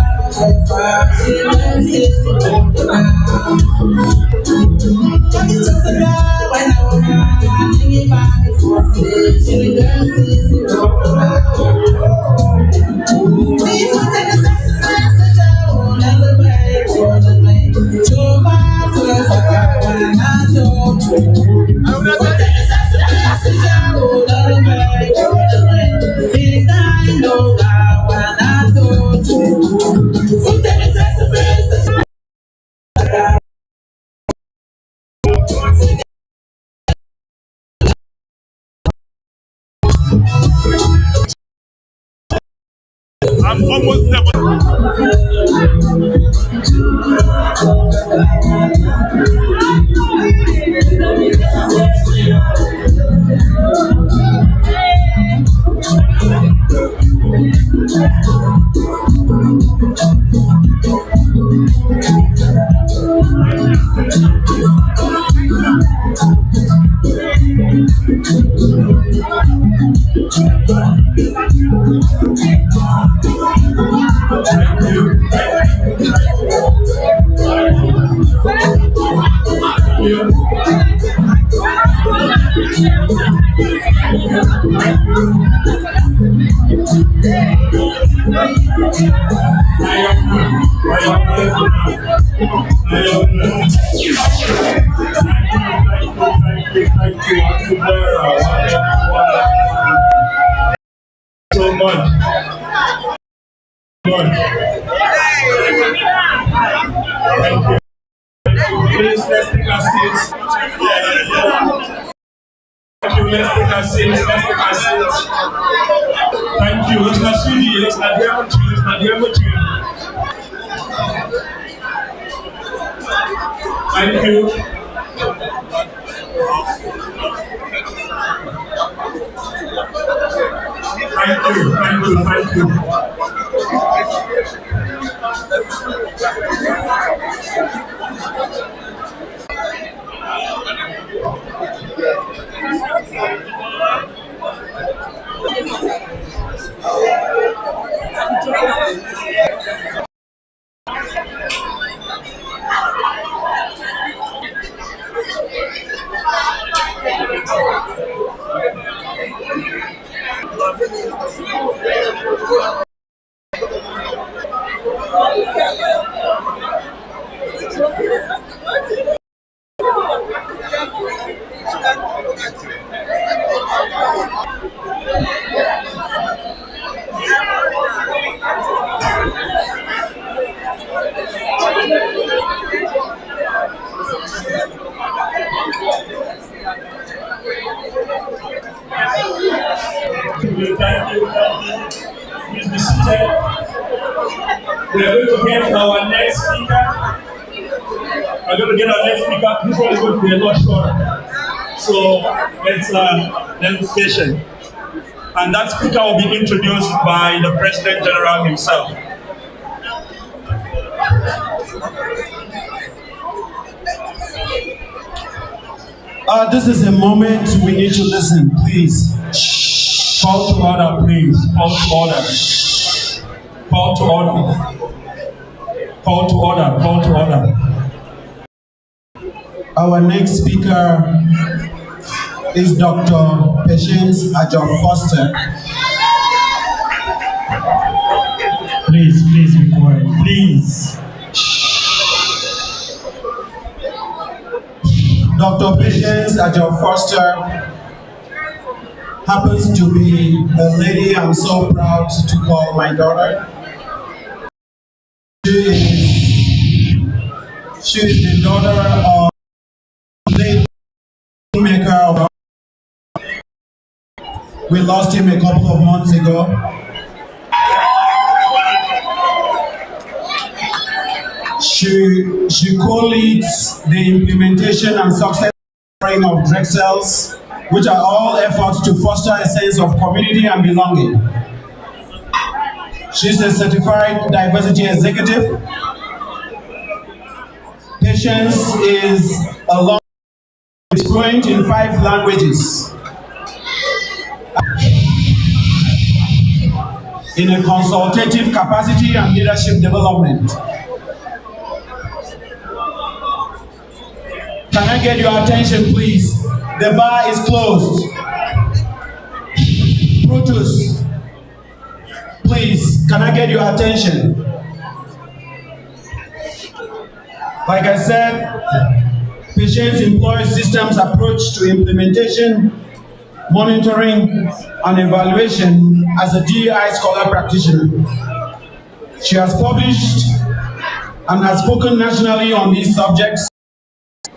I'm almost never. So much. Thank you. Please, let's take our seats. Thank you, let's take our seats. Thank you. Let's not see you. Let's not hear what you. Thank you. Thank you. seated. We are going to get our next speaker. This one is going to be a lot shorter. So let's be patient. And that speaker will be introduced by the President General himself. This is a moment we need to listen, please. Call to order, please. Call to order. Call to order. Call to order. Call to order. Our next speaker is Dr. Patience Ajo Foster. Please be quiet. Please. Dr. Patience Ajo Foster happens to be a lady I'm so proud to call my daughter. She is the daughter of the maker of. We lost him a couple of months ago. She co-leads the implementation and success of Drexels, which are all efforts to foster a sense of community and belonging. She's a certified diversity executive. Patience is fluent in 5 languages. In a consultative capacity and leadership development. Can I get your attention, please? The bar is closed. Brutus, please, can I get your attention? Like I said, Patience employs systems approach to implementation, monitoring, and evaluation as a DEI scholar practitioner. She has published and has spoken nationally on these subjects,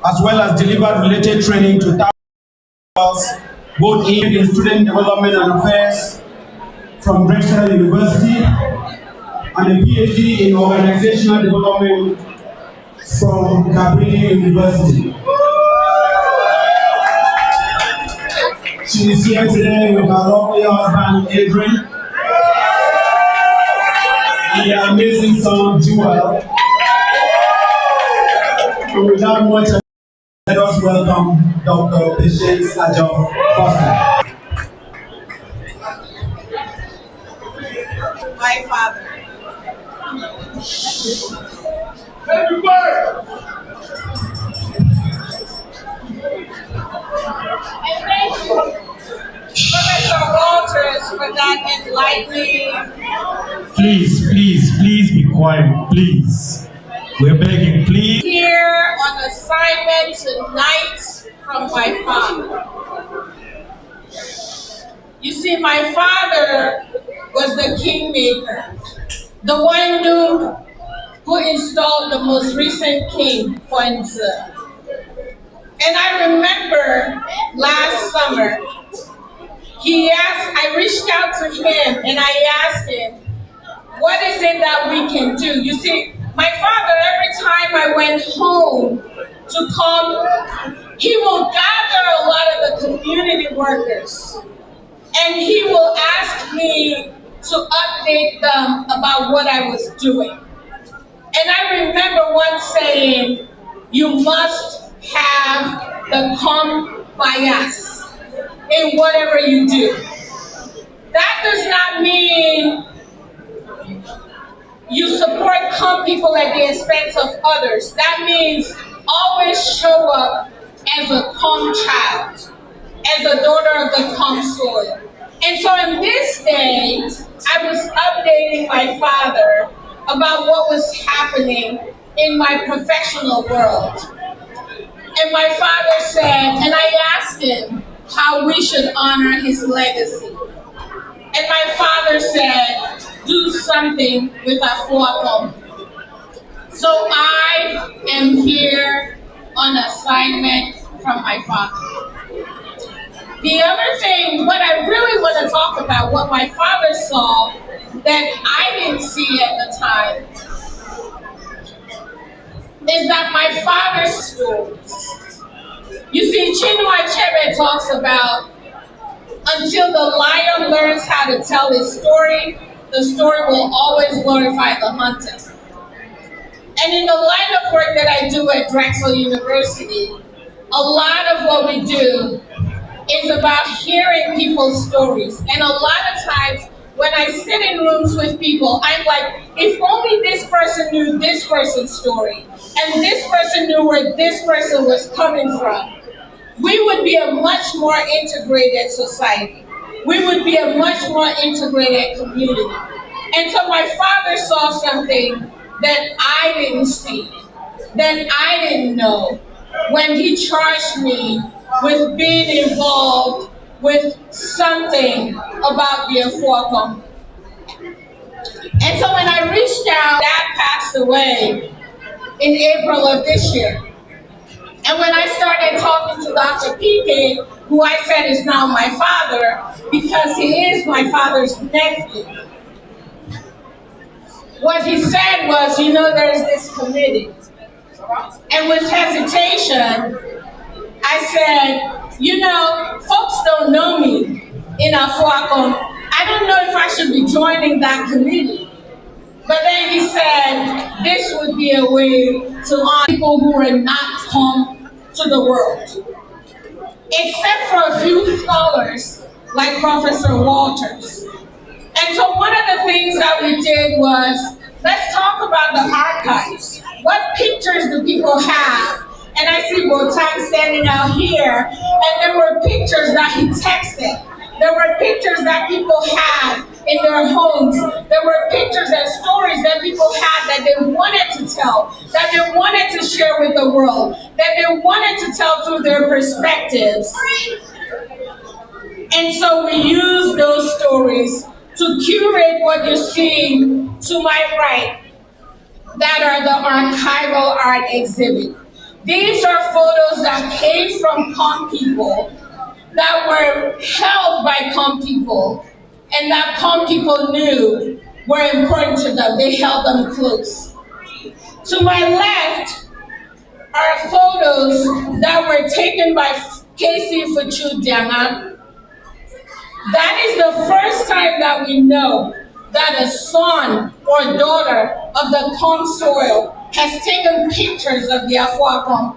as well as delivered related training to thousands, both in student development and affairs from Drexel University, and a PhD in organizational development from Cabrini University. She is here today with her lovely husband, Adrian, and their amazing son, Joel. And without much ado, let us welcome Dr. Patience Ajo Foster. My father. And thank you, Professor Walters, for that enlightening. Please be quiet, please. We're begging, please. Here on assignment tonight from my father. You see, my father was the kingmaker, the one who installed the most recent king, Fuenza. And I remember last summer, I reached out to him and I asked him, what is it that we can do? You see, my father, every time I went home to come, he will gather a lot of the community workers and he will ask me to update them about what I was doing. And I remember once saying, you must have the bias in whatever you do. That does not mean you support people at the expense of others. That means always show up as a child, as a daughter of the soil. And so in this day, I was updating my father about what was happening in my professional world. And my father said, and I asked him how we should honor his legacy. And my father said, do something with Afoakom. So I am here on assignment from my father. The other thing, what I really want to talk about, what my father saw that that I didn't see at the time is that my father's stories. You see, Chinua Achebe talks about until the lion learns how to tell his story, the story will always glorify the hunter. And in the line of work that I do at Drexel University, a lot of what we do is about hearing people's stories. And a lot of times when I sit in rooms with people, I'm like, if only this person knew this person's story, and this person knew where this person was coming from, we would be a much more integrated society. We would be a much more integrated community. And so my father saw something that I didn't see, that I didn't know, when he charged me with being involved with something about the Afoakom. And so when I reached out, Dad passed away in April of this year. And when I started talking to Dr. PK, who I said is now my father, because he is my father's nephew, what he said was, you know, there's this committee. And with hesitation, I said, you know, folks don't know me in Afoakom. I don't know if I should be joining that committee. But then he said, this would be a way to honor people who are not come to the world. Except for a few scholars like Professor Walters. And so one of the things that we did was, let's talk about the archives. What pictures do people have? And I see Botan standing out here, and there were pictures that he texted. There were pictures that people had in their homes. There were pictures and stories that people had that they wanted to tell, that they wanted to share with the world, that they wanted to tell through their perspectives. And so we use those stories to curate what you see to my right, that are the archival art exhibit. These are photos that came from COM people, that were held by COM people, and that COM people knew were important to them. They held them close. To my left are photos that were taken by Casey Fuchu-Dianga. That is the first time that we know that a son or daughter of the COM soil has taken pictures of the Afoakom.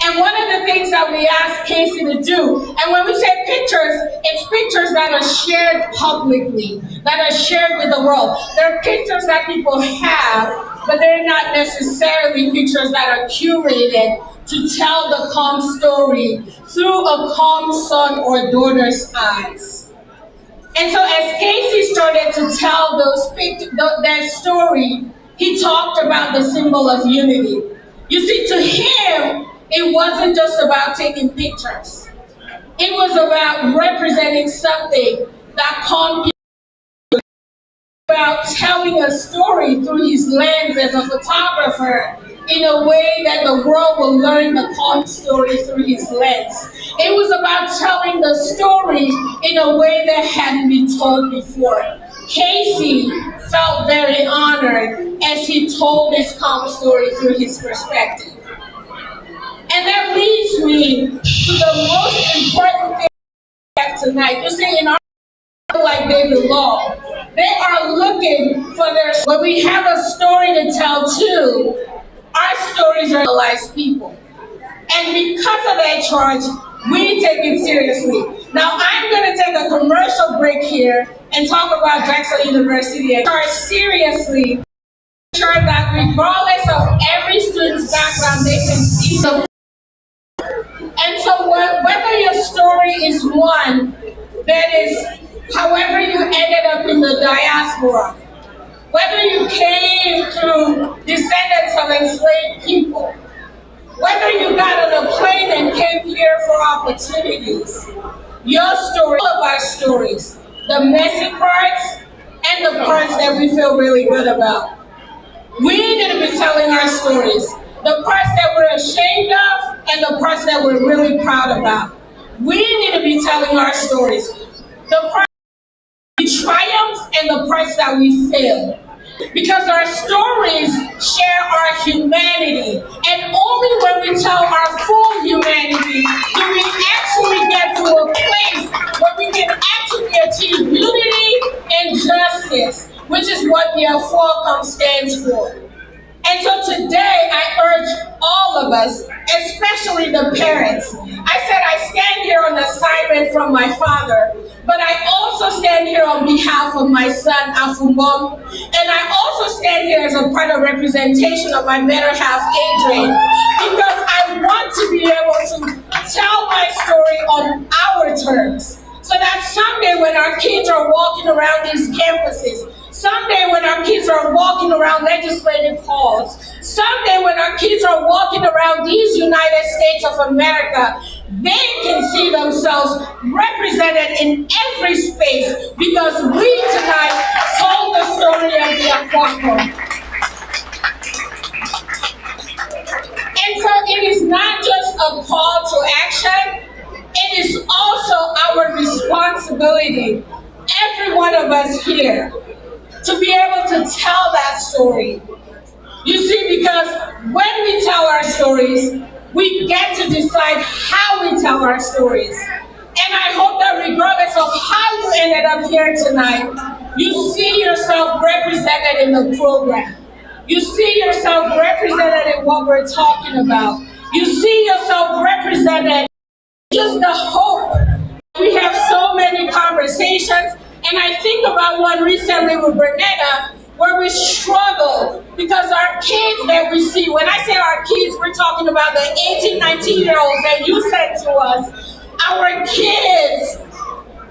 And one of the things that we asked Casey to do, and when we say pictures, it's pictures that are shared publicly, that are shared with the world. They're pictures that people have, but they're not necessarily pictures that are curated to tell the COM story through a COM son or daughter's eyes. And so as Casey started to tell that story, he talked about the symbol of unity. You see, to him, it wasn't just about taking pictures. It was about representing something that COM people, about telling a story through his lens as a photographer in a way that the world will learn the COM story through his lens. It was about telling the story in a way that hadn't been told before. Casey felt very honored as he told this COM story through his perspective. And that leads me to the most important thing we have tonight. You see, in our like they belong. They are looking for their, but we have a story to tell too. Our stories are realized people. And because of that charge, we take it seriously. Now I'm going to take a commercial break here and talk about Drexel University and charge seriously. Sure that regardless of every student's background, they can see the. And so whether your story is one that is, however you ended up in the diaspora, whether you came through descendants of enslaved people, whether you got on a plane and came here for opportunities, your story, all of our stories, the messy parts and the parts that we feel really good about. We need to be telling our stories, the parts that we're ashamed of and the parts that we're really proud about. We need to be telling our stories, the parts we triumph and the parts that we fail. Because our stories share our humanity, and only when we tell our full humanity do we actually get to a place where we can actually achieve unity and justice, which is what the Afoakom stands for. And so today, I urge all of us, especially the parents. I said I stand here on assignment from my father, but I also stand here on behalf of my son, Afoakom, and I also stand here as a part of representation of my better half, Adrian, because I want to be able to tell my story on our terms, so that someday when our kids are walking around these campuses, someday when our kids are walking around legislative halls, someday when our kids are walking around these United States of America, they can see themselves represented in every space because we tonight told the story of the Afoakom. And so it is not just a call to action, it is also our responsibility, every one of us here, to be able to tell that story. You see, because when we tell our stories, we get to decide how we tell our stories. And I hope that regardless of how you ended up here tonight, you see yourself represented in the program. You see yourself represented in what we're talking about. You see yourself represented just the hope. We have so many conversations, and I think about one recently with Bernetta, where we struggle because our kids that we see, when I say our kids, we're talking about the 18, 19-year-olds that you sent to us. Our kids,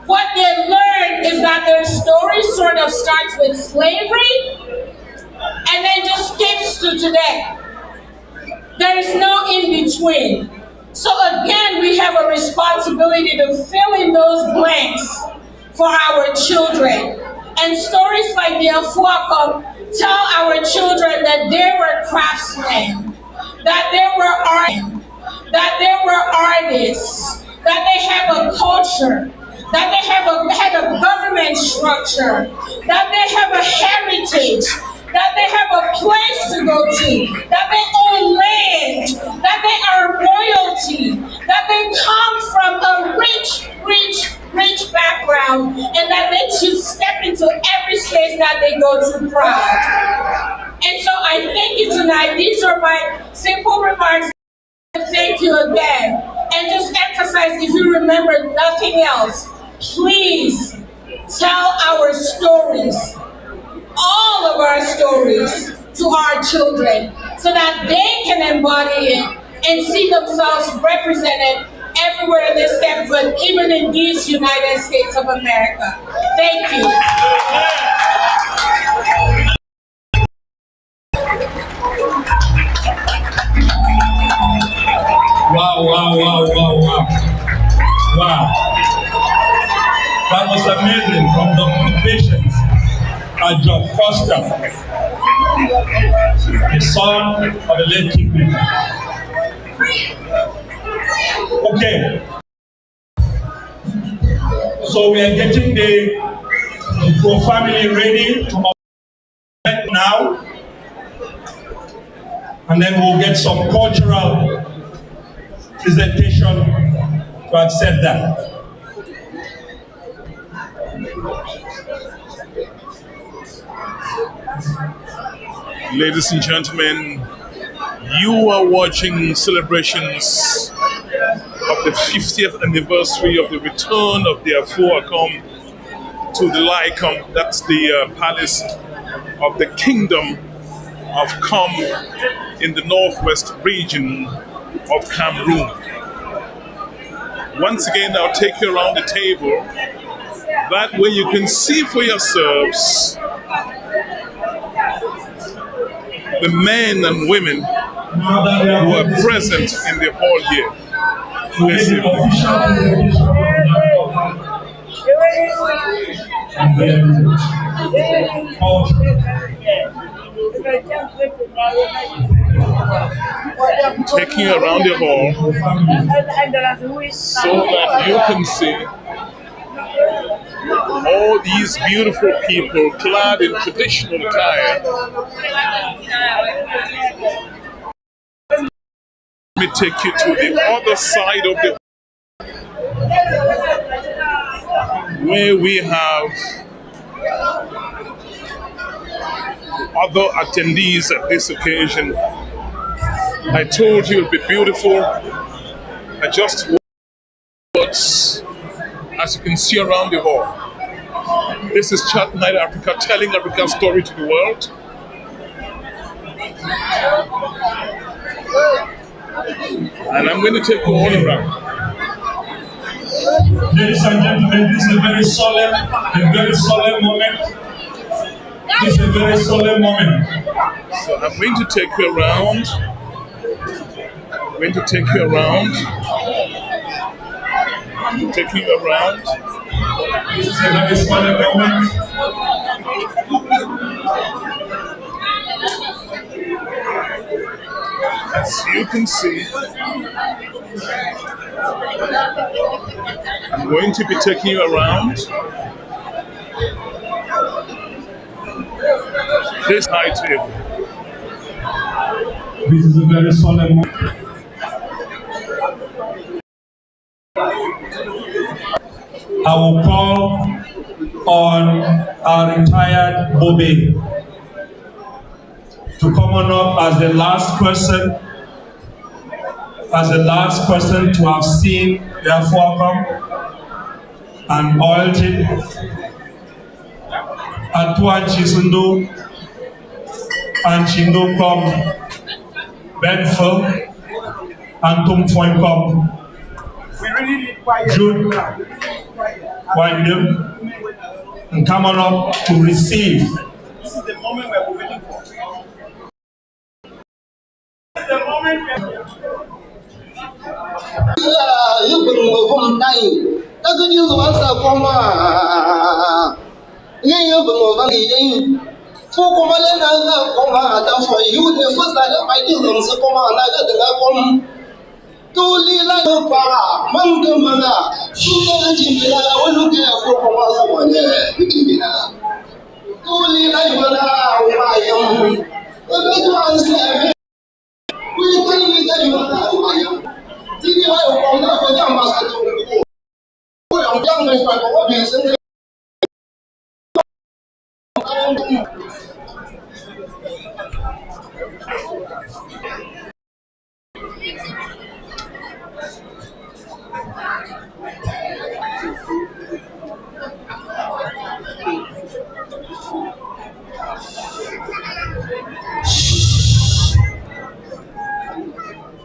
what they learn is that their story sort of starts with slavery and then just skips to today. There is no in-between. So again, we have a responsibility to fill in those blanks for our children. And stories like the Afoakom tell our children that there were craftsmen, that there were artists, that they have a culture, that they had a government structure, that they have a heritage, that they have a place to go to, that they own land, that they are royalty, that they come from a rich background, and that they should step into every space that they go to proud. And so I thank you tonight. These are my simple remarks. Thank you again. And just emphasize, if you remember nothing else, please tell our stories, all of our stories, to our children so that they can embody it and see themselves represented everywhere they step foot, even in these United States of America. Thank you. Wow. That was amazing, from the patience. John Foster, the son of the late King. Okay, so we are getting the family ready to now, and then we'll get some cultural presentation to accept that. Ladies and gentlemen, you are watching celebrations of the 50th anniversary of the return of the Afoakom to the Lycom. That's the palace of the Kingdom of Kom in the northwest region of Cameroon. Once again, I'll take you around the table. That way you can see for yourselves the men and women who are present in the hall here. Listen. Taking you around the hall so that you can see All these beautiful people clad in traditional attire. Let me take you to the other side of the where we have other attendees at this occasion. I told you it would be beautiful. I just words as you can see around the hall. This is Chat Night Africa, telling Africa's story to the world. And I'm going to take you all around. Ladies and gentlemen, this is a very solemn moment. This is a very solemn moment. So I'm going to take you around. I'm going to take you around. I'm taking you around. This is a very solemn moment. As you can see, I'm going to be taking you around this high table. This is a very solemn moment. I will call on our retired Bobe to come on up as the last person to have seen the Afoakom and oiled it. Atuan Chisundu and Chindo Kom Benful and Tumfoin Kom. Jude Windham and come on up to receive. This is the moment we're waiting for. This is the moment Tuli la para mangamana sunan jimbila waluke Afoakom azamane jimbila tuli la mana umayam obetu anseme we tuli la mana umayam tini wa ko na ko jamba sa to ko yo jang me pa ko bi sen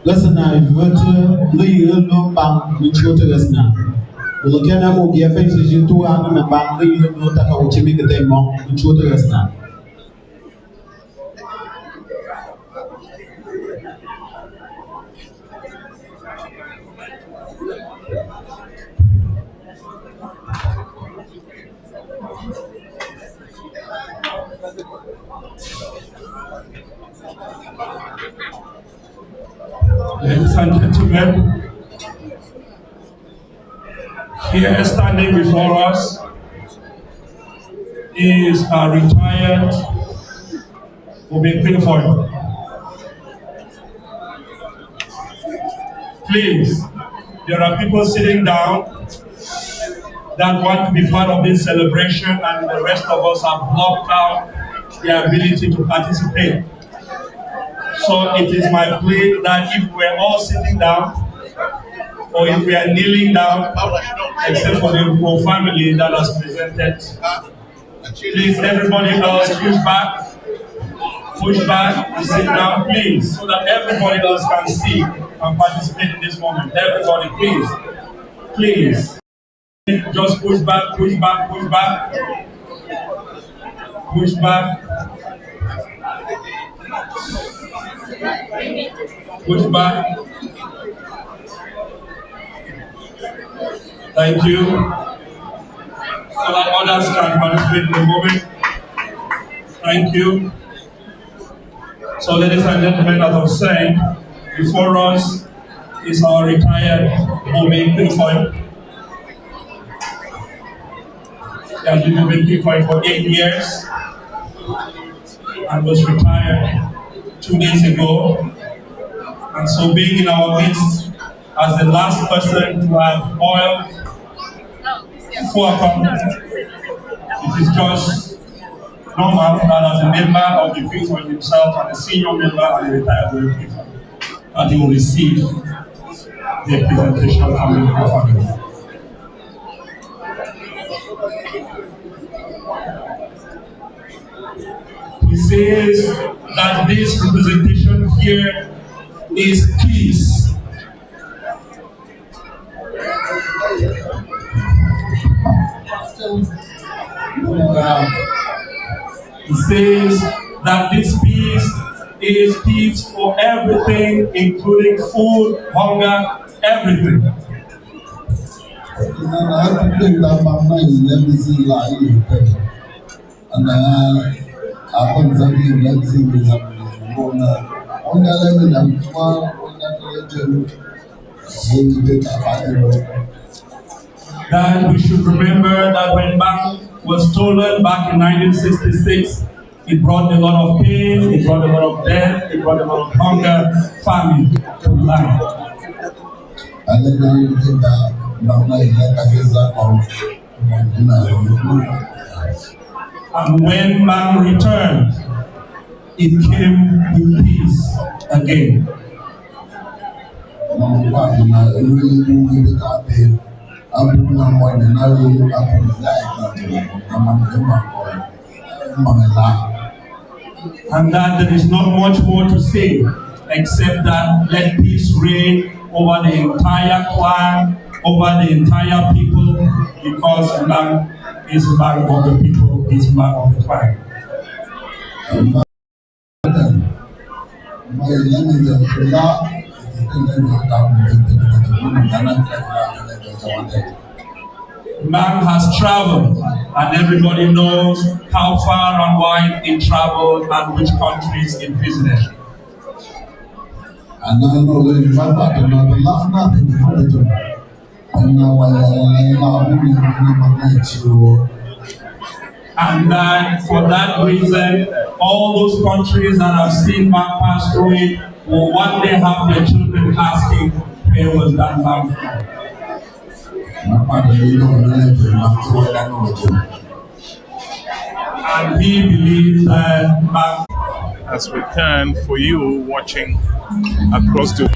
Listen now, if you want to leave a little bang, we show to us now. Look at them, we have faces you two are going to bang, leave a little taka, which you make a day more, we show to us now. Ladies and gentlemen, here standing before us is our retired Obekwefoy. Please, there are people sitting down that want to be part of this celebration, and the rest of us have blocked out their ability to participate. So it is my plea that if we're all sitting down, or if we are kneeling down, except for the Igbo family that has presented, please everybody else push back and sit down, please, so that everybody else can see and participate in this moment. Everybody, please, just push back, push back. Thank you. So that others can participate in the moment. Thank you. So, ladies and gentlemen, as I was saying, before us is our retired Obekwefoy. He has been with me for 8 years and was retired 2 days ago. And so being in our midst as the last person to have oil, Afoakom, it is just normal that as a member of the people himself and a senior member and a retired people, that he will receive the presentation coming from him. He says that this representation here is peace. He says that this peace is peace for everything, including food, hunger, everything. That we should remember that when Bang was stolen back in 1966, it brought a lot of pain, it brought a lot of death, it brought a lot of hunger, famine to life. And when Bang returned, it came with peace again. And that there is not much more to say except that let peace reign over the entire clan, over the entire people, because man is man of the people, is man of the clan. Man has traveled, and everybody knows how far and wide he traveled and which countries he visited. And I know that if I got another lot, nothing to do. And now and for that reason, all those countries that have seen man pass through it will one day have their children asking, where was that man from? And he believes that man, as we can for you watching across the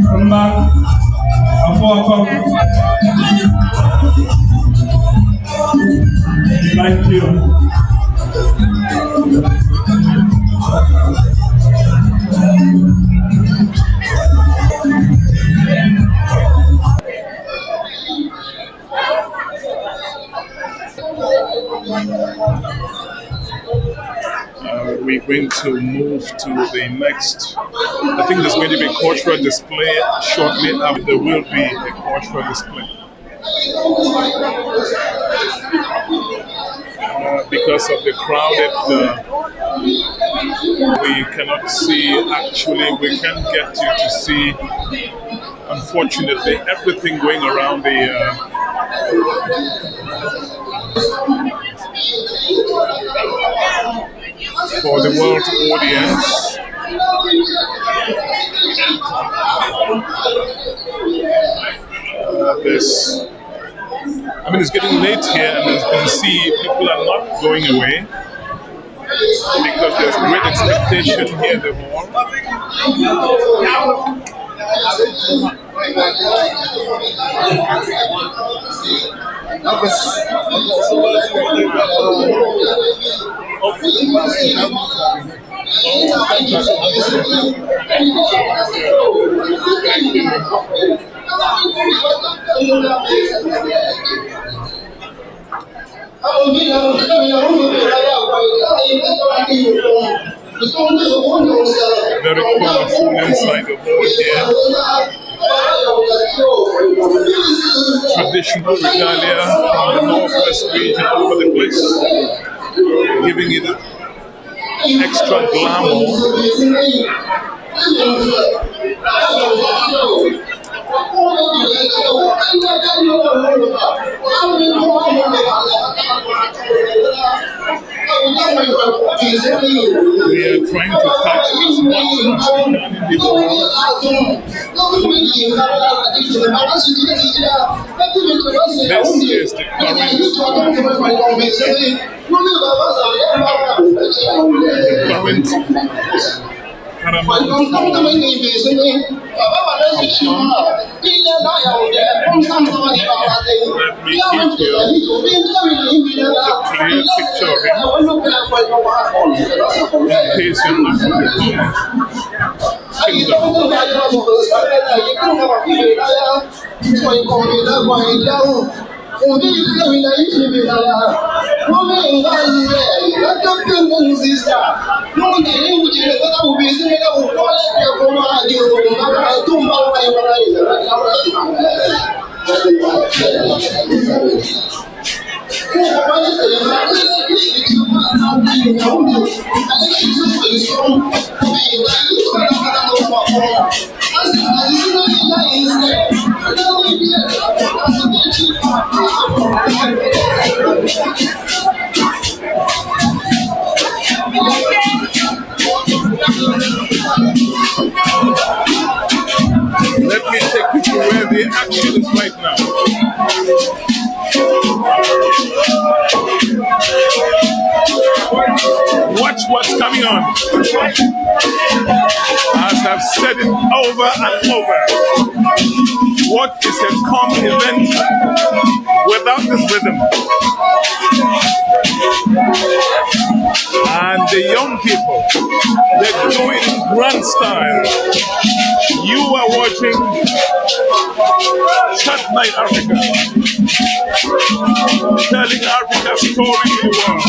come back, Afoakom. Thank you. We're going to move to the next. I think there's going to be a cultural display shortly after. There will be a cultural display. Because of the crowded, we cannot see, actually, we can't get you to see, unfortunately, everything going around the for the world audience. It's getting late here, and as you can see, people are not going away because there's great expectation here in the hall. Very colorful inside the hall here. Traditional regalia from the northwest region all over the place. giving it extra glamour. We are trying to catch as much as we can in the world. This is the current Paramount. Let me give you a clear picture of him in case you're not from the Let me take you to where the action is right now. Watch what's coming on. As I've said it over and over, what is a common event without this rhythm? And the young people, they're doing it in grand style. You are watching Chat Night Africa, telling Africa's story to the world.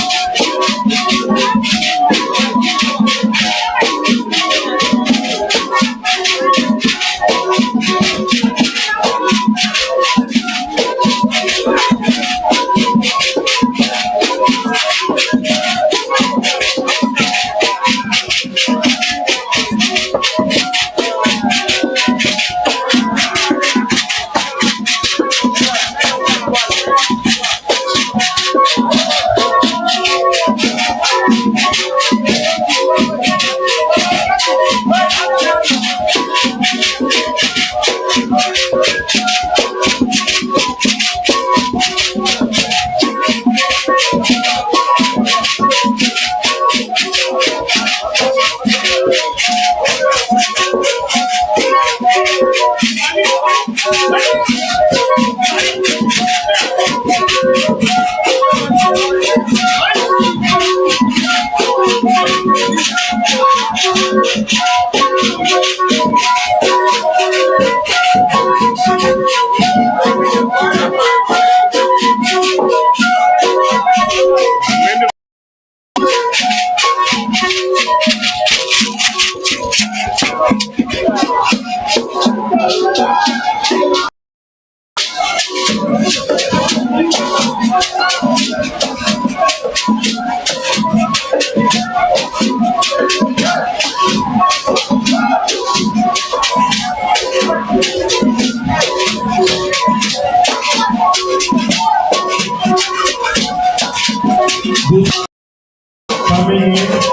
Coming in.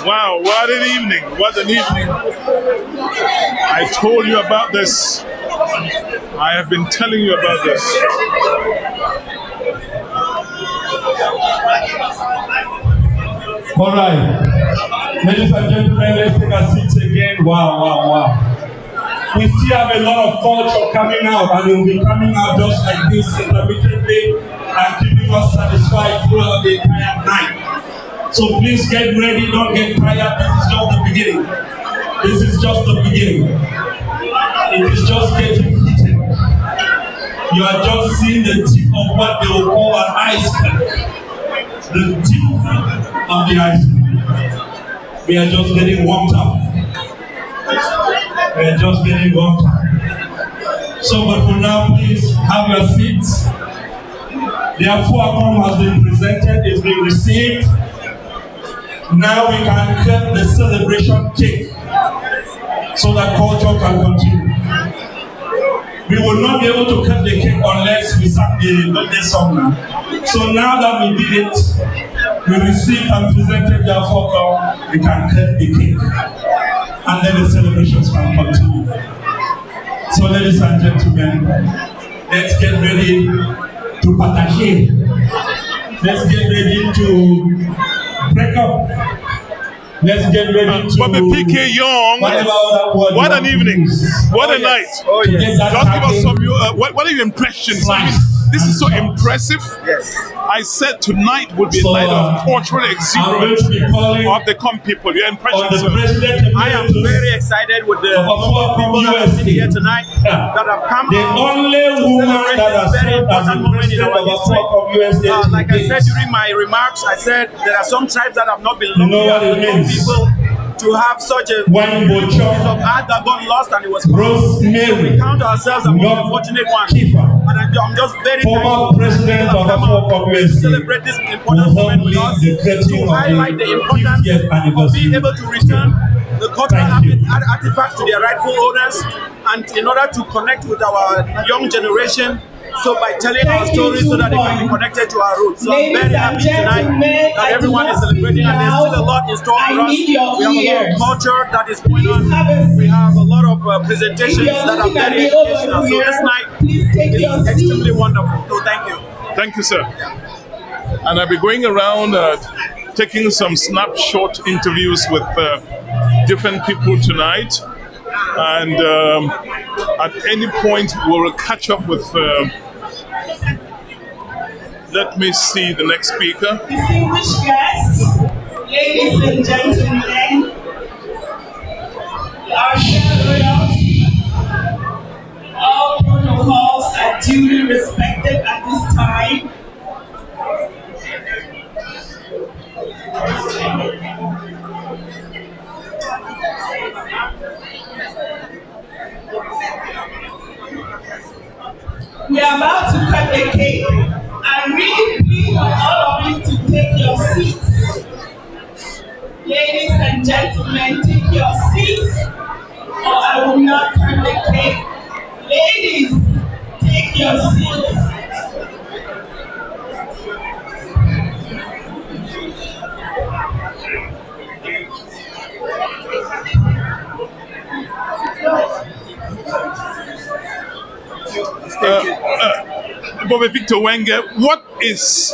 Wow, what an evening. What an evening. I told you about this. I have been telling you about this. All right. Ladies and gentlemen, let's take our seats again. Wow. We still have a lot of culture coming out, and it will be coming out just like this intermittently and keeping us satisfied throughout the entire night. So please get ready, don't get tired. This is just the beginning. This is just the beginning. It is just getting heated. You are just seeing the tip of what they will call an iceberg. The tip of the iceberg. We are just getting warmed up. We are just getting warmed up. So, but for now, please have your seats. The Afoakom has been presented, it's been received. Now we can cut the celebration cake so that culture can continue. We will not be able to cut the cake unless we sang the birthday song now. So now that we did it, we received and presented the Afoakom, we can cut the cake. And then the celebrations can continue. So ladies and gentlemen, let's get ready to partage. Let's get ready to break up. Let's get ready to... Bobby PK Young, what an evening. What a night. Oh, yes. Just give us some... what are your impressions? I mean, this is so impressive. Yes. I said tonight would be a night of cultural exuberance of the Com people. Your impressions, sir? I am very excited with the people that are sitting here tonight that have come out to celebrate this very important moment in our history. Like I said during my remarks, I said there are some tribes that have not been lucky as the Com people to have such a piece of art that got lost, and it was found. We count ourselves among the fortunate ones. And I'm just very thankful President of Afoakom to celebrate this important moment with us, to highlight the importance of being able to return the cultural artifacts to their rightful owners, and in order to connect with our young generation, so by telling our stories so that they can be connected to our roots. So I'm very happy tonight that everyone is celebrating, and there's still a lot in store for us. We have a lot of culture that is going on. We have a lot of presentations that are very educational. So this night is extremely wonderful. So thank you. Thank you, sir. And I'll be going around taking some snapshot interviews with different people tonight. And at any point, we'll catch up with... let me see the next speaker. Distinguished guests, ladies and gentlemen, our shareholders, all protocols are duly respected at this time. We are about to cut the cake. I really plead for all of you to take your seats. Ladies and gentlemen, take your seats, or I will not cut the cake. Ladies, take your seats. Bobby Victor Wenger, what is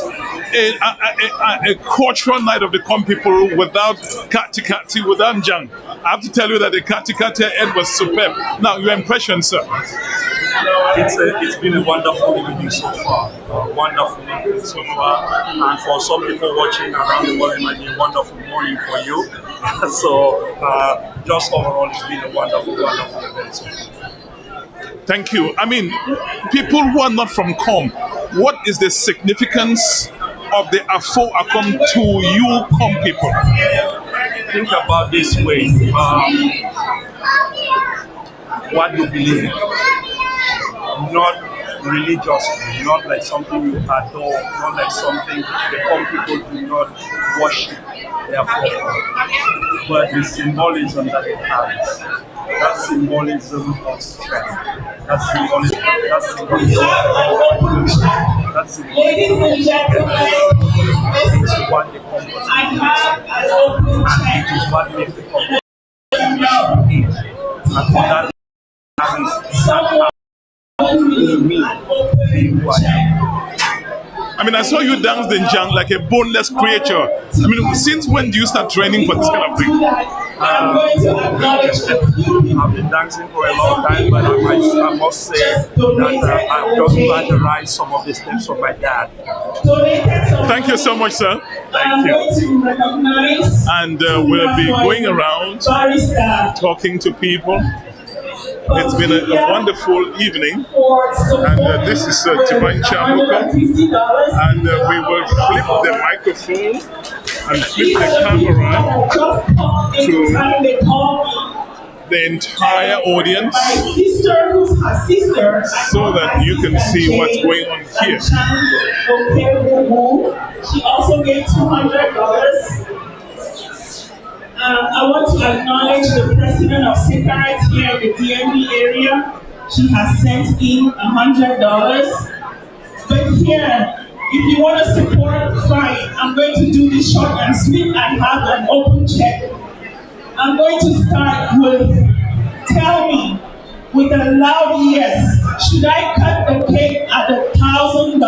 a cultural night of the Com people without Kati Kati, without Njang? I have to tell you that the Kati Kati Ed was superb. Now, your impression, sir? It's been a wonderful evening so far. Wonderful evening so far. And for some people watching around the world, it might be a wonderful morning for you. So, just overall, it's been a wonderful event so far. Thank you. I mean, people who are not from Com, what is the significance of the Afoakom to you Com people? Think about this way. What you believe in. Not religiously, not like something you adore, not like something the Com people do not worship, therefore. But the symbolism that it has. That symbolism of strength. That symbolism of Ladies and gentlemen, it's what the compass I have an open check. it is what makes the compass unique. And for that, Someone me, being who I am. I mean, I saw you dance the Njang like a boneless creature. I mean, since when do you start training for this kind of thing? I'm going to acknowledge a few people. I've been dancing for a long time, but I must say that I've just plagiarized some of the steps from my dad. Thank you so much, sir. I'm going to recognize And we'll be going around talking to people. It's been a wonderful evening. And this is Divine Chamuka. And we will flip the microphone and flip the camera to the entire audience so that you can see what's going on here. She also gave $200. I want to acknowledge the president of Sikaret here in the DMV area. She has sent in $100. But here, if you want to support, fine. I'm going to do this short and sweet. I have an open check. I'm going to start with, tell me, with a loud yes, should I cut the cake at $1,000?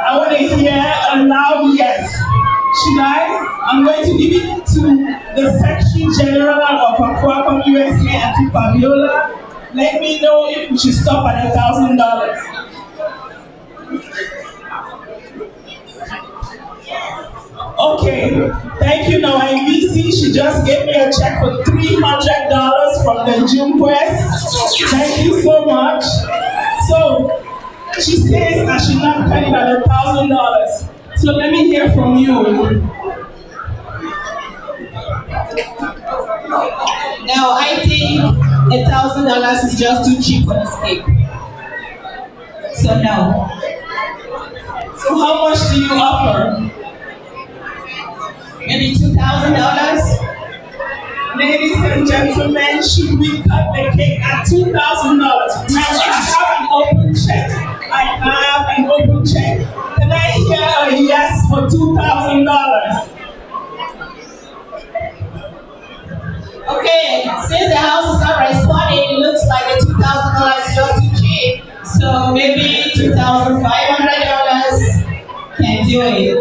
I want to hear a loud yes. Should I? I'm going to give it to the Section General of Afoakom USA, Auntie Fabiola. Let me know if we should stop at $1,000. Okay, thank you. Now, NBC, she just gave me a check for $300 from the June Quest. Thank you so much. So, she says I should not cut it at $1,000. So let me hear from you. No, I think $1,000 is just too cheap for this cake. So no. So how much do you offer? Maybe $2,000? Ladies and gentlemen, should we cut the cake at $2,000? Remember, I have an open check. I have an open check. Can I hear a yes for $2,000? Okay, since the house is not responding, it looks like the $2,000 is just too cheap. So maybe $2,500 can do it.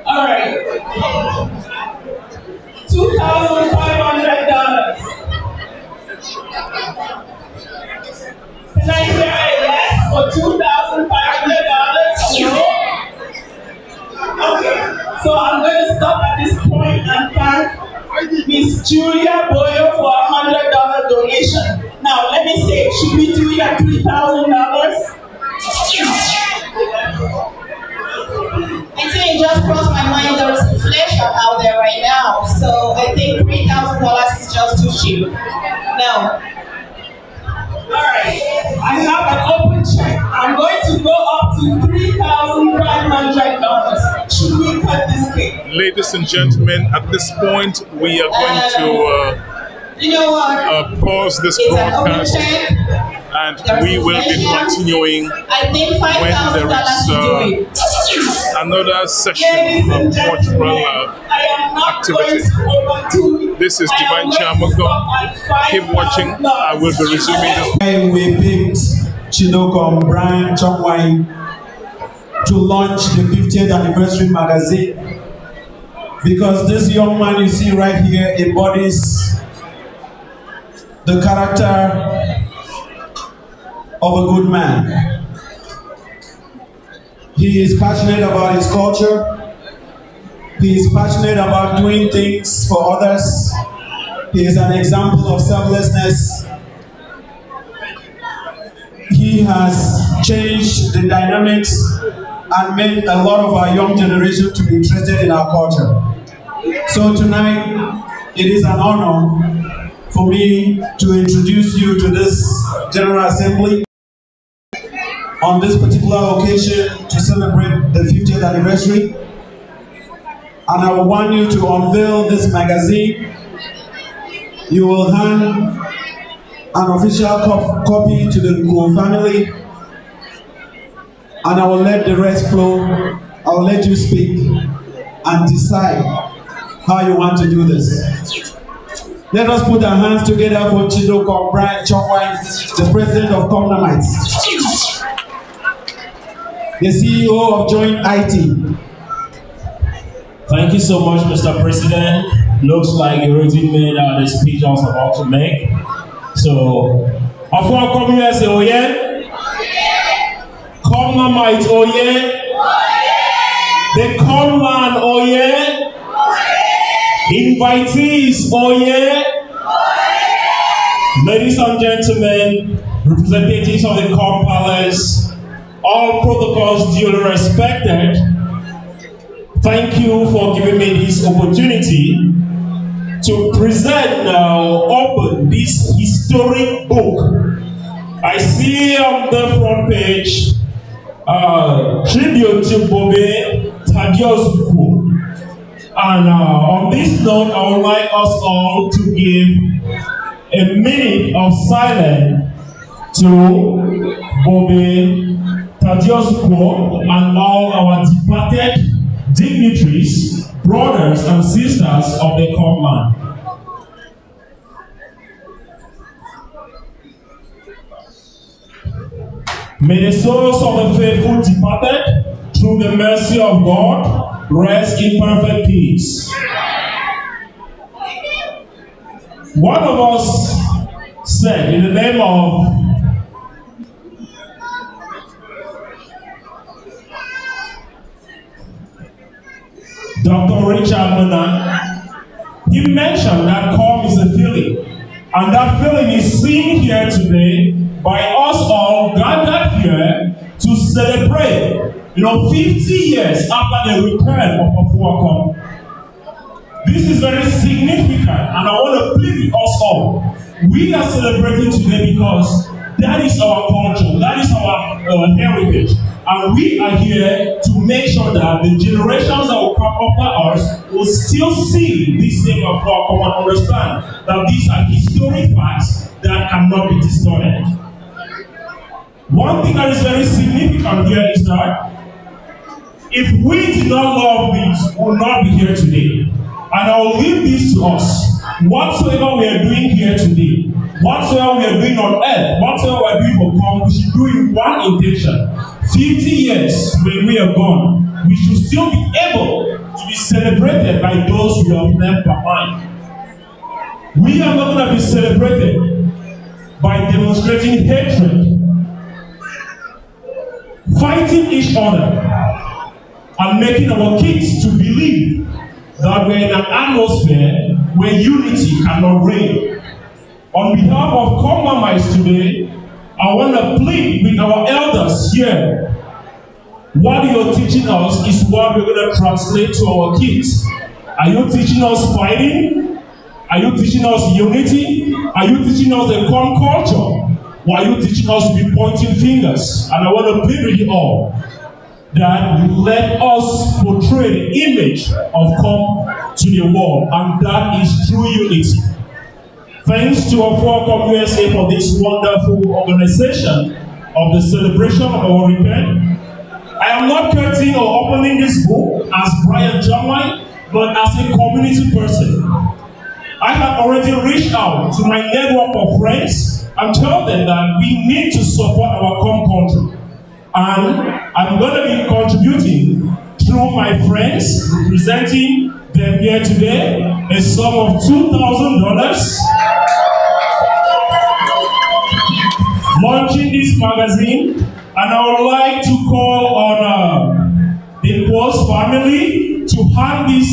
All right. $2,500. Can I hear a yes for $2,500? No? Okay, so I'm going to stop at this point and thank Miss Julia Boyo for a $100 donation. Now, let me say, should we do it at $3,000? I think it just crossed my mind there is inflation out there right now. So I think $3,000 is just too cheap. No. Alright, I have an open check. I'm going to go up to $3,500. Should we cut this cake? Ladies and gentlemen, at this point, we are going to You know what? pause this It's an open broadcast, check. and There's we will be inflation. continuing I think when there $5,000 to do it. is another session Ladies of and gentlemen, cultural I am not activity. going to overdo. This is I am Divine going to Chiamoko. stop at Keep watching. I will be resuming this. And we picked Chidokom Brian Chongwai to launch the 50th anniversary magazine, because this young man you see right here embodies the character of a good man. He is passionate about his culture. He is passionate about doing things for others. He is an example of selflessness. He has changed the dynamics and made a lot of our young generation to be interested in our culture. So tonight, it is an honor for me to introduce you to this General Assembly on this particular occasion to celebrate the 50th anniversary. And I want you to unveil this magazine. You will hand an official copy to the Kuo family, and I will let the rest flow. I will let you speak and decide how you want to do this. Let us put our hands together for Chidokom Brian Chongwai, the president of Comnamites, the CEO of Joint IT. Thank you so much, Mr. President. Looks like you already made the speech I was about to make. So, Afoakom USA, oh yeah? Comnamites, oh yeah? The Comland, oh yeah? Invitees, oh yeah? Ladies and gentlemen, representatives of the Com Palace, all protocols duly respected, thank you for giving me this opportunity to present now, open this historic book. I see on the front page, tribute to Bobe Thaddeus Ukwu. And on this note, I would like us all to give a minute of silence to Bobe Thaddeus Ukwu and all our departed dignitaries, brothers and sisters of the Comland. May the souls of the faithful departed, through the mercy of God, rest in perfect peace. One of us said, in the name of Dr. Richard Mena, he mentioned that calm is a feeling, and that feeling is seen here today by us all gathered here to celebrate, 50 years after the return of Afoakom. This is very significant, and I want to plead with us all. We are celebrating today because that is our culture, that is our heritage. And we are here to make sure that the generations that will come after us will still see this thing of Afoakom and understand that these are historic facts that cannot be distorted. One thing that is very significant here is that if we did not love this, we would not be here today. And I will leave this to us. Whatsoever we are doing here today, whatsoever we are doing on earth, whatsoever we are doing for God, we should do it with one intention. 50 years when we are gone, we should still be able to be celebrated by those we have left behind. We are not going to be celebrated by demonstrating hatred, fighting each other, and making our kids to believe that we're in an atmosphere where unity cannot reign. On behalf of Comnamites today, I want to plead with our elders here. What you're teaching us is what we're going to translate to our kids. Are you teaching us fighting? Are you teaching us unity? Are you teaching us the Com culture? Or are you teaching us to be pointing fingers? And I want to plead with you all that you let us portray the image of Com to the world, and that is true unity. Thanks to Afoakom USA for this wonderful organization of the celebration of our return. I am not cutting or opening this book as Brian Jamai, but as a community person. I have already reached out to my network of friends and told them that we need to support our country. And I'm going to be contributing through my friends, representing them here today, a sum of $2,000. Launching this magazine, and I would like to call on the Post family to hand this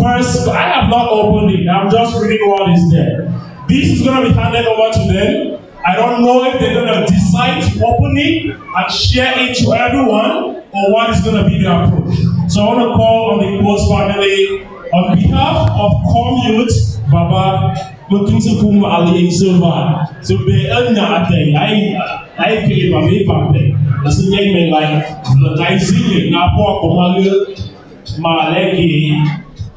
first. I have not opened it, I'm just reading what is there. This is going to be handed over to them. I don't know if they're going to decide to open it and share it to everyone, or what is going to be their approach. So I want to call on the Post family on behalf of Youth, Baba. Looking to come Ali Silva. So be anything. I pay my paper. That's the name like I see it. Afoakom Maleki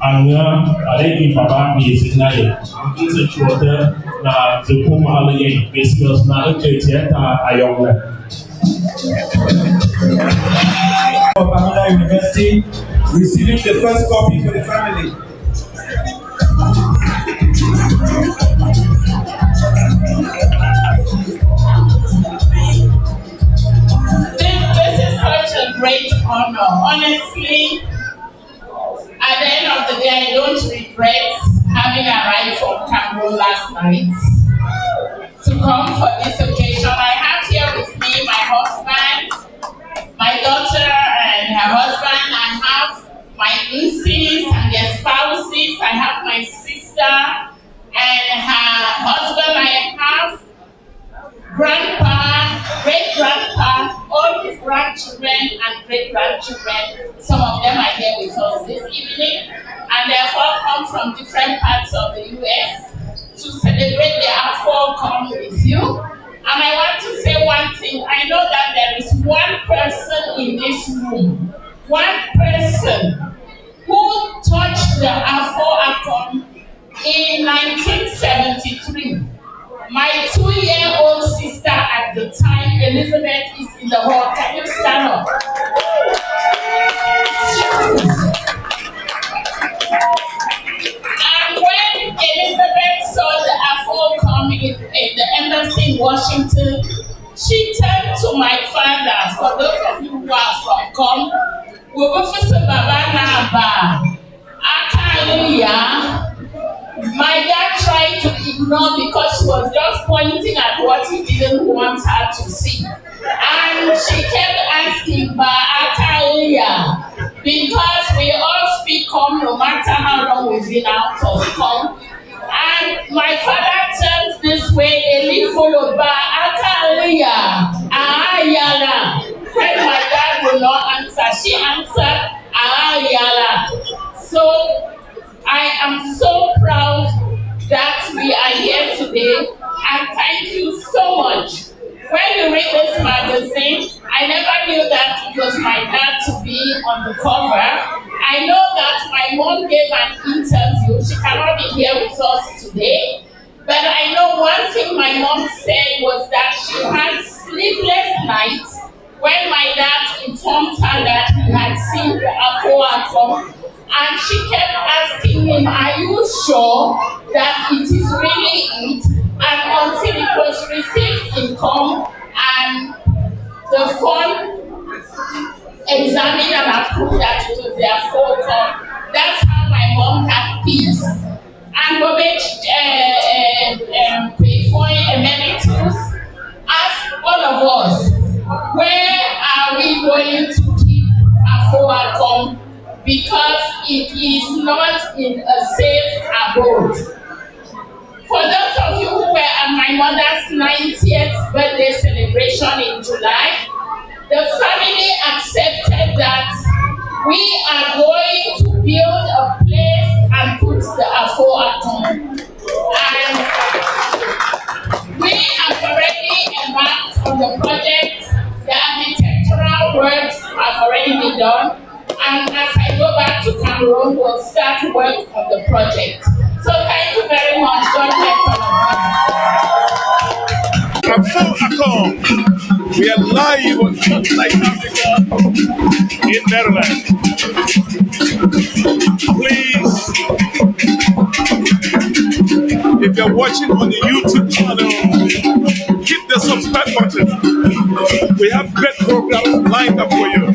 and Aleki Baba is in Naya. It's a shorter now to come Ali business now. Okay, Ayonga. Bamanda University receiving the first copy for the family. This is such a great honor. Honestly, at the end of the day, I don't regret having arrived from Cameroon last night to come for this occasion. I have here with me my husband, my daughter and her husband. I have my nieces and their spouses. I have my sister and her husband. I have grandpa, great-grandpa, all his grandchildren and great-grandchildren. Some of them are here with us this evening, and they have all come from different parts of the U.S. to celebrate the Afoakom with you. And I want to say one thing. I know that there is one person in this room, one person who touched the Afoakom in 1973. My 2-year-old sister at the time, Elizabeth, is in the hall. Can you stand up? And when Elizabeth saw the Afoakom in the embassy in Washington, she turned to my father. For those of you who are from Com, my dad tried to ignore because she was just pointing at what he didn't want her to see. And she kept asking, because we all speak Com no matter how long we've been out of Com. And my father turned this way, Eli followed by when my dad would not answer, she answered So I am so proud that we are here today, and thank you so much. When you read this magazine, I never knew that it was my dad to be on the cover. I know that my mom gave an interview. She cannot be here with us today. But I know one thing my mom said was that she had sleepless nights when my dad informed her that he had seen the Afoakom. And she kept asking him, are you sure that it is really it? And until it was received in Com and the fund examined and approved that it was the Afoakom, that's how my mom had peace. And Bobet P4 Emeritus asked all of us, where are we going to keep Afoakom? Because it is not in a safe abode. For those of you who were at my mother's 90th birthday celebration in July, the family accepted that we are going to build a place and put the Afoakom. And we have already embarked on the project. The architectural works have already been done. And as I go back to Cameroon, we'll start work on the project. So thank you very much. God bless all of you. We are live on Night Africa in Maryland. Please, if you're watching on the YouTube channel, hit the subscribe button. We have great programs lined up for you.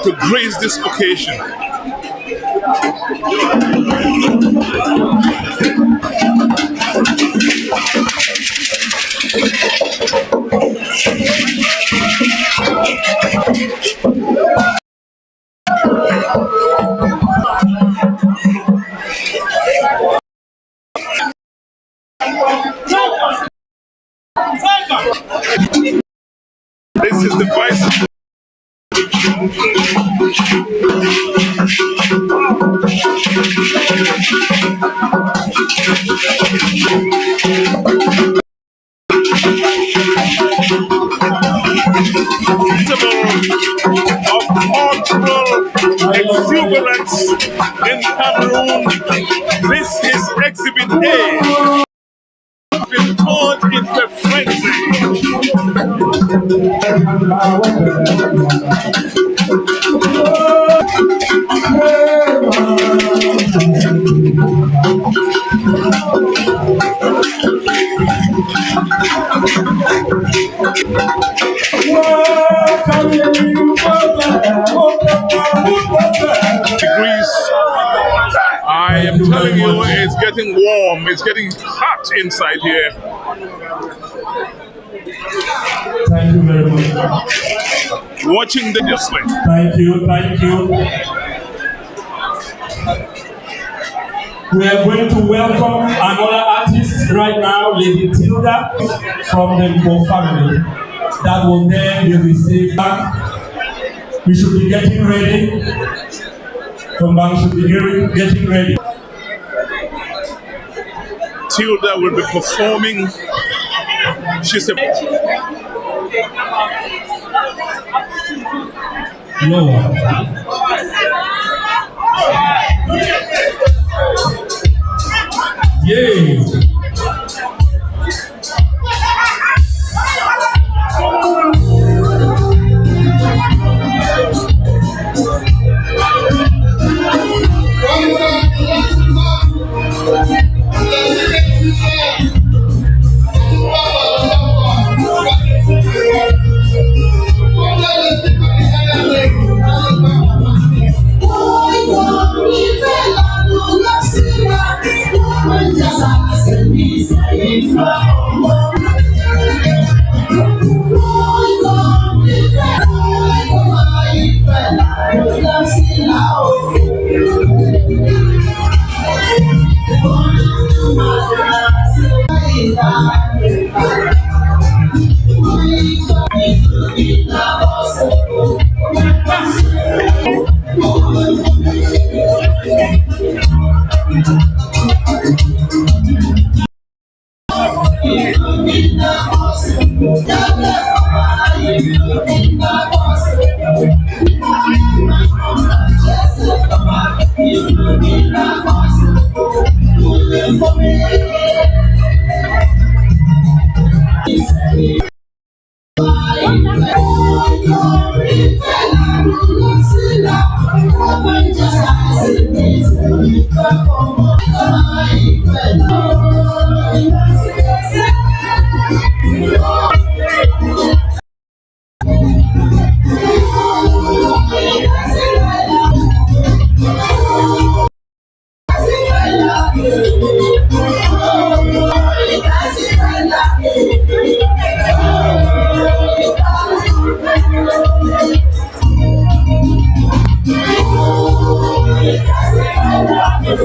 To grace this occasion, this is the vice. Of cultural exuberance in Cameroon. This is Exhibit A. Been turned into a frenzy. Degrees. I am telling you, it's getting warm. It's getting hot inside here. Thank you very much. Watching the display. Thank you, thank you. We are going to welcome another artist right now, Lady Tilda, from the Mbo family, that will then be received back. We should be getting ready. From back should be getting ready. Tilda will be performing. She's a no. Yay!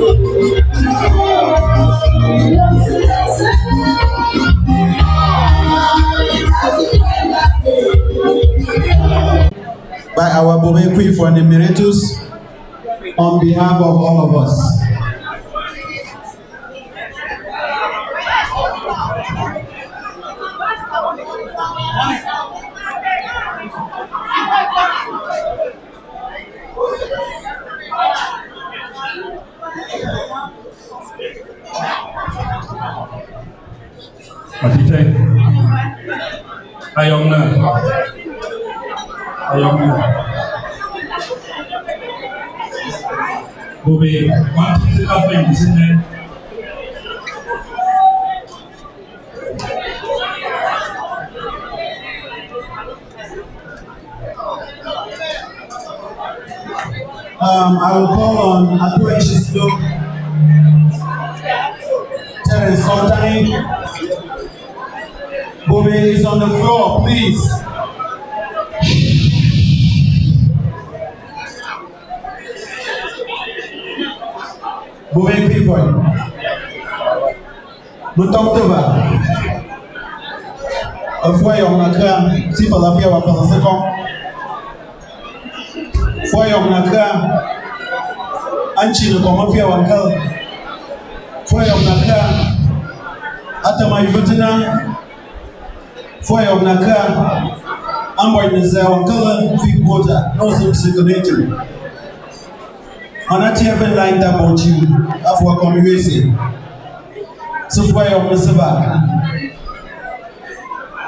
By our Bobe Queen for the Emeritus, on behalf of all of us. Matite, ayomna. Bobe, what is happening, isn't it? I will call on Afoakom, Terence Sometime. Bobe is on the floor, please. Bobe people. Mutoktoba. Afoakom nakra, si falafia wa Sensational. Afoakom nakra, anchi no komafia wa nkal. Afoakom nakra, atama ifotina. Afoakom nakra, amboy neza wa nkal fi quota, no simsikonate. Manati even like that about you, Afoakom USA. So Afoakom Neseba.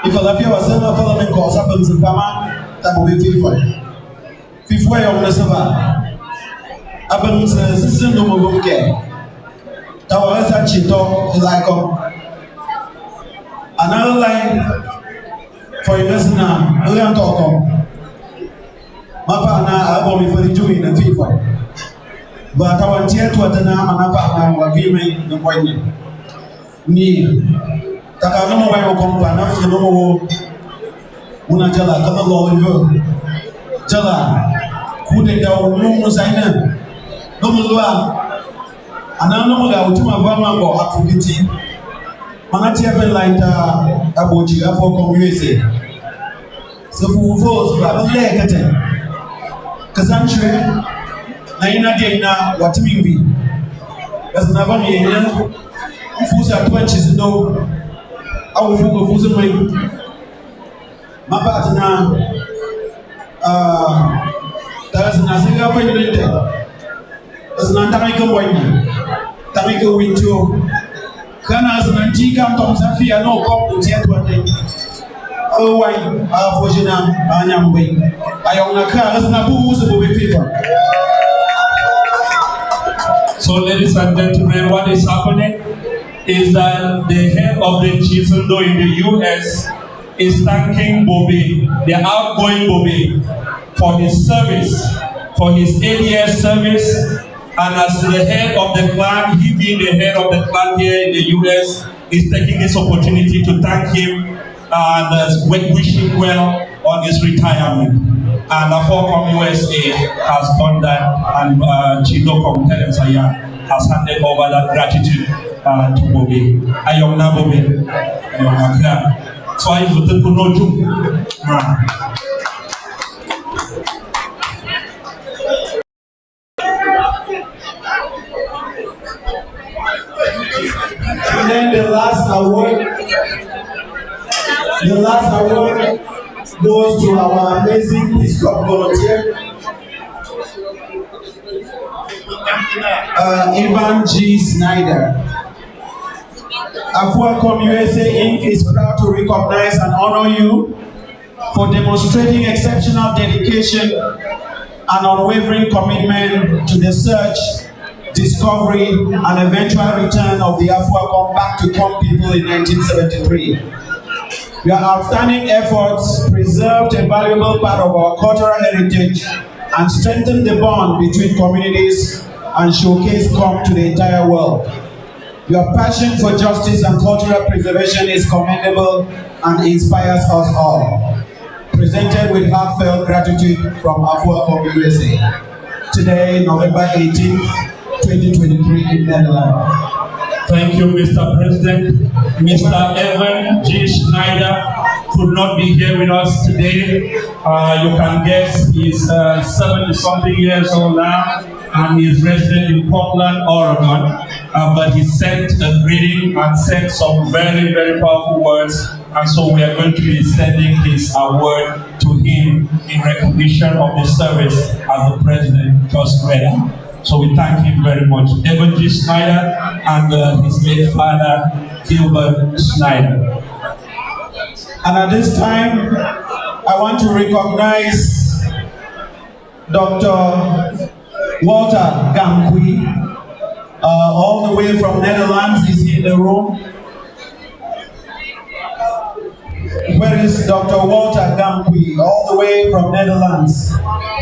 If Alafia was ever following cause happens in Pama, that will be faithful. Afoakom Neseba. Happens in the system no more care. Tawasa Chito, like another line for your listener, Leon Talkom. Mapa album for the Jew in the FIFA. But I want to attend Manapa and Wagime the Poignant. Ni Takano Wayo Compana, no Unajala, Kama Law Jala, Kude Dow, no Zaina, no Mulua, and I know that Utuma Vama or Afugiti. Manati even like about you, Afoakom USA. So for those who have a leg at it, Kazantre. Naina dina watimimbi. Basi nabami yena mfuza twenties no au fugo fuza mai. Mapa tina taras na singa fa yulente. Basi na ndaka iko wani. Tamika winto. Kana asanantika mtomsafia no kom utietu ate. Oh wai afojina anyamwe. Ayona ka asna buuze bobe people. So, ladies and gentlemen, what is happening is that the head of the Chiseldo in the US is thanking Bobe, the outgoing Bobe, for his service, for his 8 years service, and as the head of the clan, he being the head of the clan here in the US, is taking this opportunity to thank him and wish him well on his retirement. And Afoakom USA has done that, and Chido Terence has handed over that gratitude to Bobe. Ayomna Bobe, Ayomna Kra. So I voted for no joke. And then the last award goes to our amazing Peace Corps volunteer, Ivan G. Snyder. Afoakom USA Inc. is proud to recognize and honor you for demonstrating exceptional dedication and unwavering commitment to the search, discovery, and eventual return of the Afoakom back to Kom people in 1973. Your outstanding efforts preserved a valuable part of our cultural heritage and strengthened the bond between communities and showcased Kom to the entire world. Your passion for justice and cultural preservation is commendable and inspires us all. Presented with heartfelt gratitude from Afoakom USA. Today, November 18th, 2023 in Netherlands. Thank you, Mr. President. Mr. Evan G. Schneider could not be here with us today. You can guess he's 70-something years old now, and he's resident in Portland, Oregon. But he sent a greeting and sent some very, very powerful words. And so we are going to be sending his award to him in recognition of the service as the president just read out. So we thank him very much. Evan G. Schneider and his late father, Gilbert Schneider. And at this time, I want to recognize Dr. Walter Gamkwi, all the way from Netherlands. Is he in the room? Where is Dr. Walter Gamkwi, all the way from Netherlands?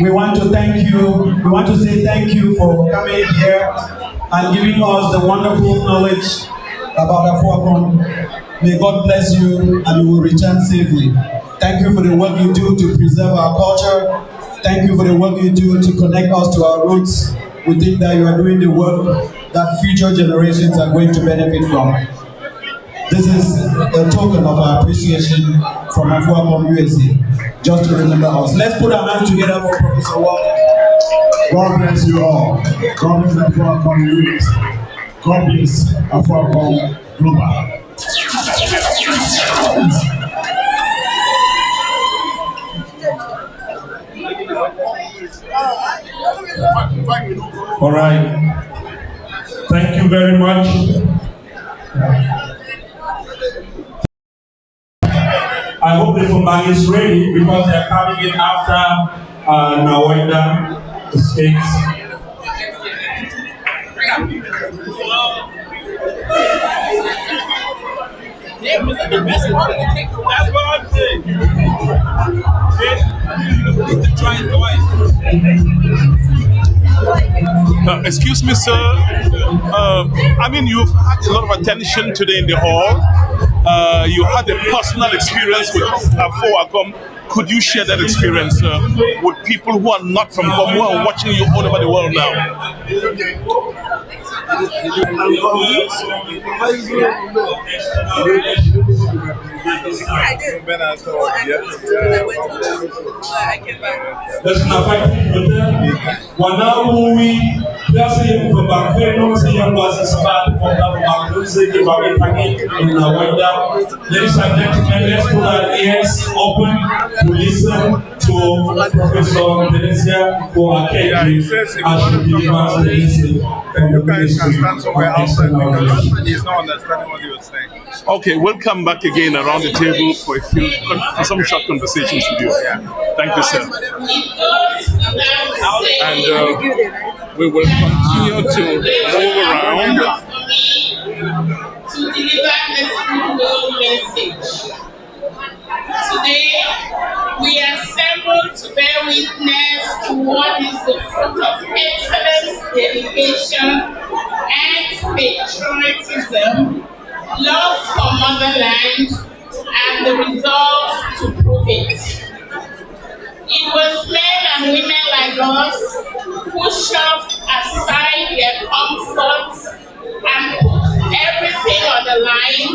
We want to thank you. We want to say thank you for coming here and giving us the wonderful knowledge about Afoakom. May God bless you and you will return safely. Thank you for the work you do to preserve our culture. Thank you for the work you do to connect us to our roots. We think that you are doing the work that future generations are going to benefit from. This is a token of our appreciation from Afoakom USA, just to remember us. Let's put our hands together for Professor Walter. God bless you all. God bless Afoakom USA. God bless Afoakom Global. All right. Thank you very much. I hope the Fumbang is ready because they are coming in after Nawenda speaks. Yeah, was the best part of the kickoff. That's what I'm saying. Excuse me, sir. I mean, you've had a lot of attention today in the hall. You had a personal experience with Afoakom. Could you share that experience with people who are not from Kom, who are watching you all over the world now? I did. Well, I went on, but I came back. Let's not fight with them. Wanaui, Yasi Fabakeno, Sian was a spot of Bakuzi, Babaki, in Nawenda. Ladies and gentlemen, let's put our ears open to listen to Professor Teresia for Akeki as she delivers the lesson. You guys can stand somewhere outside because he's not understanding what you were saying. Okay, we'll come back again around the table for some short conversations with you. Thank you, sir. And we will continue to move around. To deliver this goodwill message. Today, we assemble to bear witness to what is the fruit of excellence, dedication, and patriotism, love for motherland, and the resolve to prove it. It was men and women like us who shoved aside their comforts and put everything on the line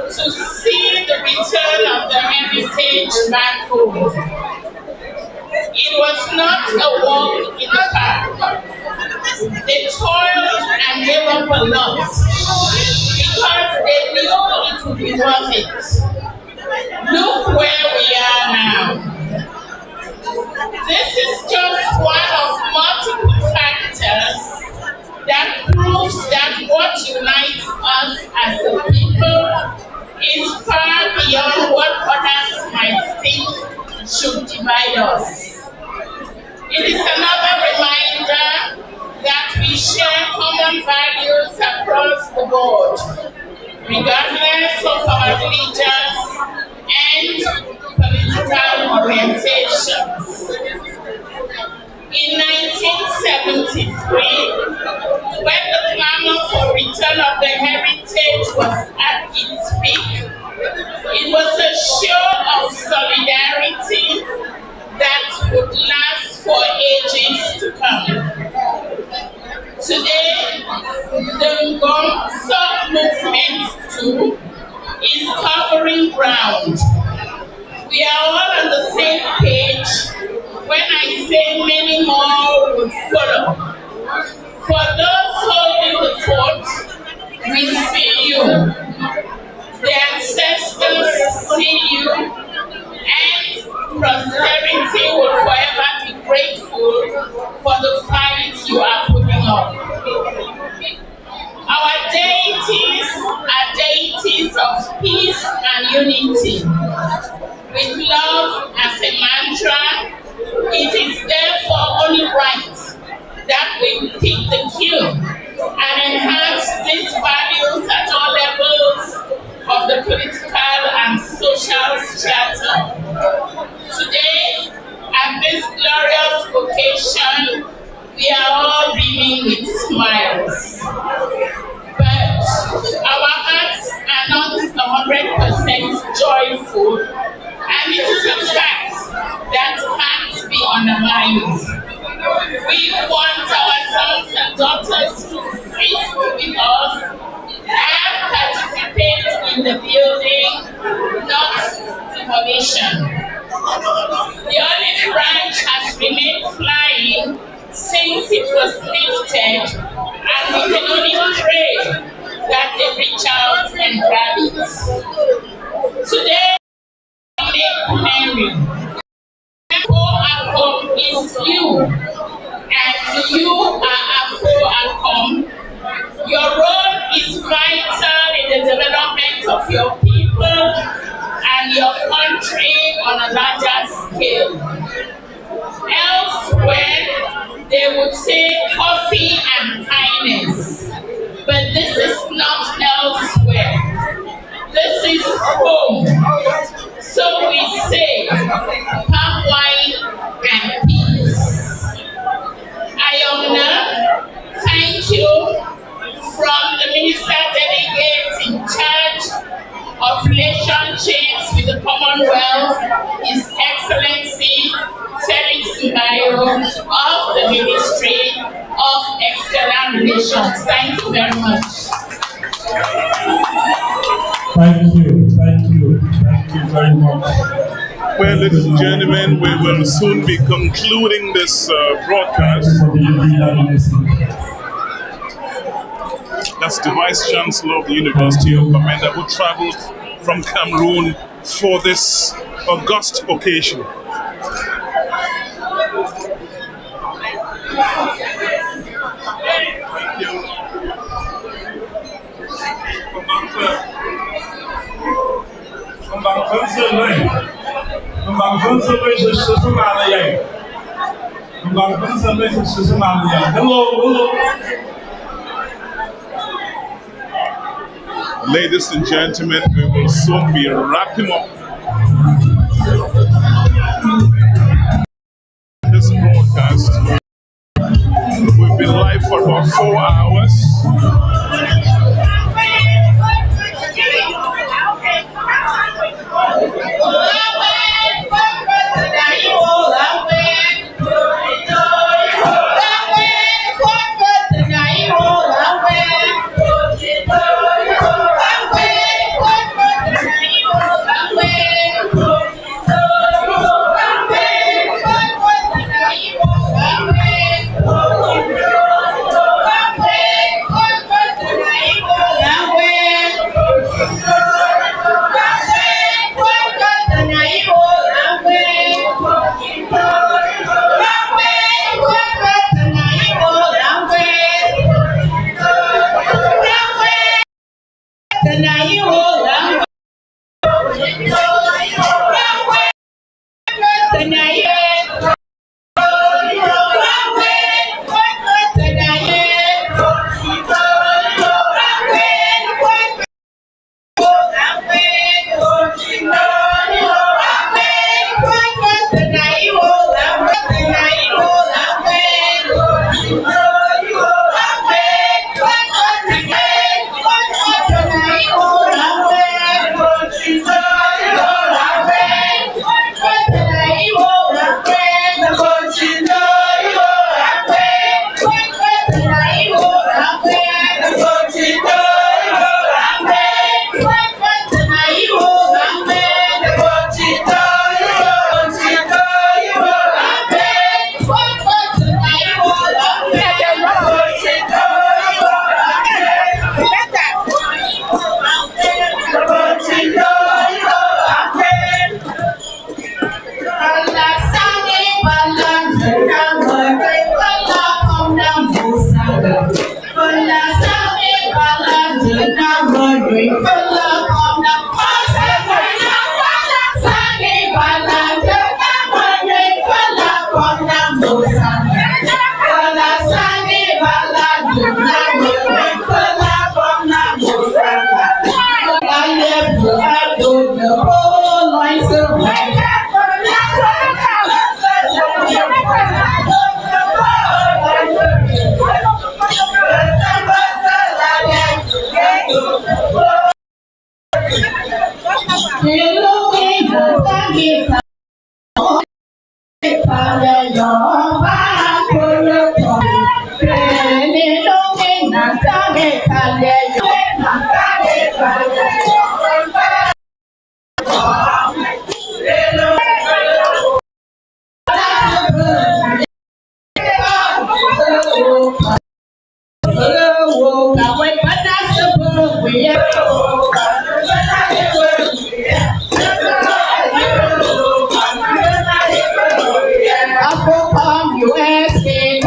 to see the return of the heritage back home. It was not a walk in the park. They toiled and gave up a lot because they knew it would be worth it. Look where we are now. This is just one of multiple factors that proves that what unites us as a people is far beyond what others might think should divide us. It is another reminder that we share common values across the board, regardless of our religious and political orientations. In 1973, when the clamor for return of the heritage was at its peak, it was a show of solidarity that would last for ages to come. Today, movement too is covering ground. We are all on the same page when I say many more would follow. For those holding the fort, we see you. The ancestors see you, and posterity will forever be grateful for the fight you are putting up. Our deities are deities of peace and unity. With love as a mantra, it is therefore only right that we pick the cue and enhance these values at all levels of the political and social strata. Today, at this glorious occasion, we are all beaming with smiles. But our hearts are not 100% joyful, and it is a fact that can't be undermined. We want our sons and daughters to feast with us and participate in the building, not demolition. The olive branch has remained flying since it was lifted, and we can only pray that they reach out and grab it. Today, we make merry. Afoakom is you, and you are Afoakom. Your role is vital in the development of your people and your country on a larger scale. Elsewhere, they would say coffee and kindness, but this is not elsewhere. This is home. So we say palm wine and peace. Ayomna, thank you from the minister delegate in charge of relationships with the Commonwealth, His Excellency Felix Mbayo of the Ministry of External Relations. Thank you very much. Thank you very much. Well, ladies and gentlemen, we will soon be concluding this broadcast. That's the Vice Chancellor of the University of Bamenda, who traveled from Cameroon for this august occasion. Ladies and gentlemen, we will soon be wrapping up this broadcast. We'll be live for about 4 hours. Afoakom, USA,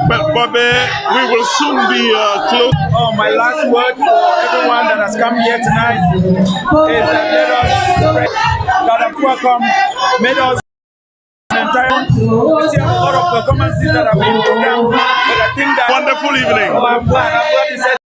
But Bobby, we will soon be close. Oh, my last word for everyone that has come here tonight is that let us pray that Afoakom made us an entire. We see a lot of performances that have been programmed, but I think that Wonderful evening. I'm glad he said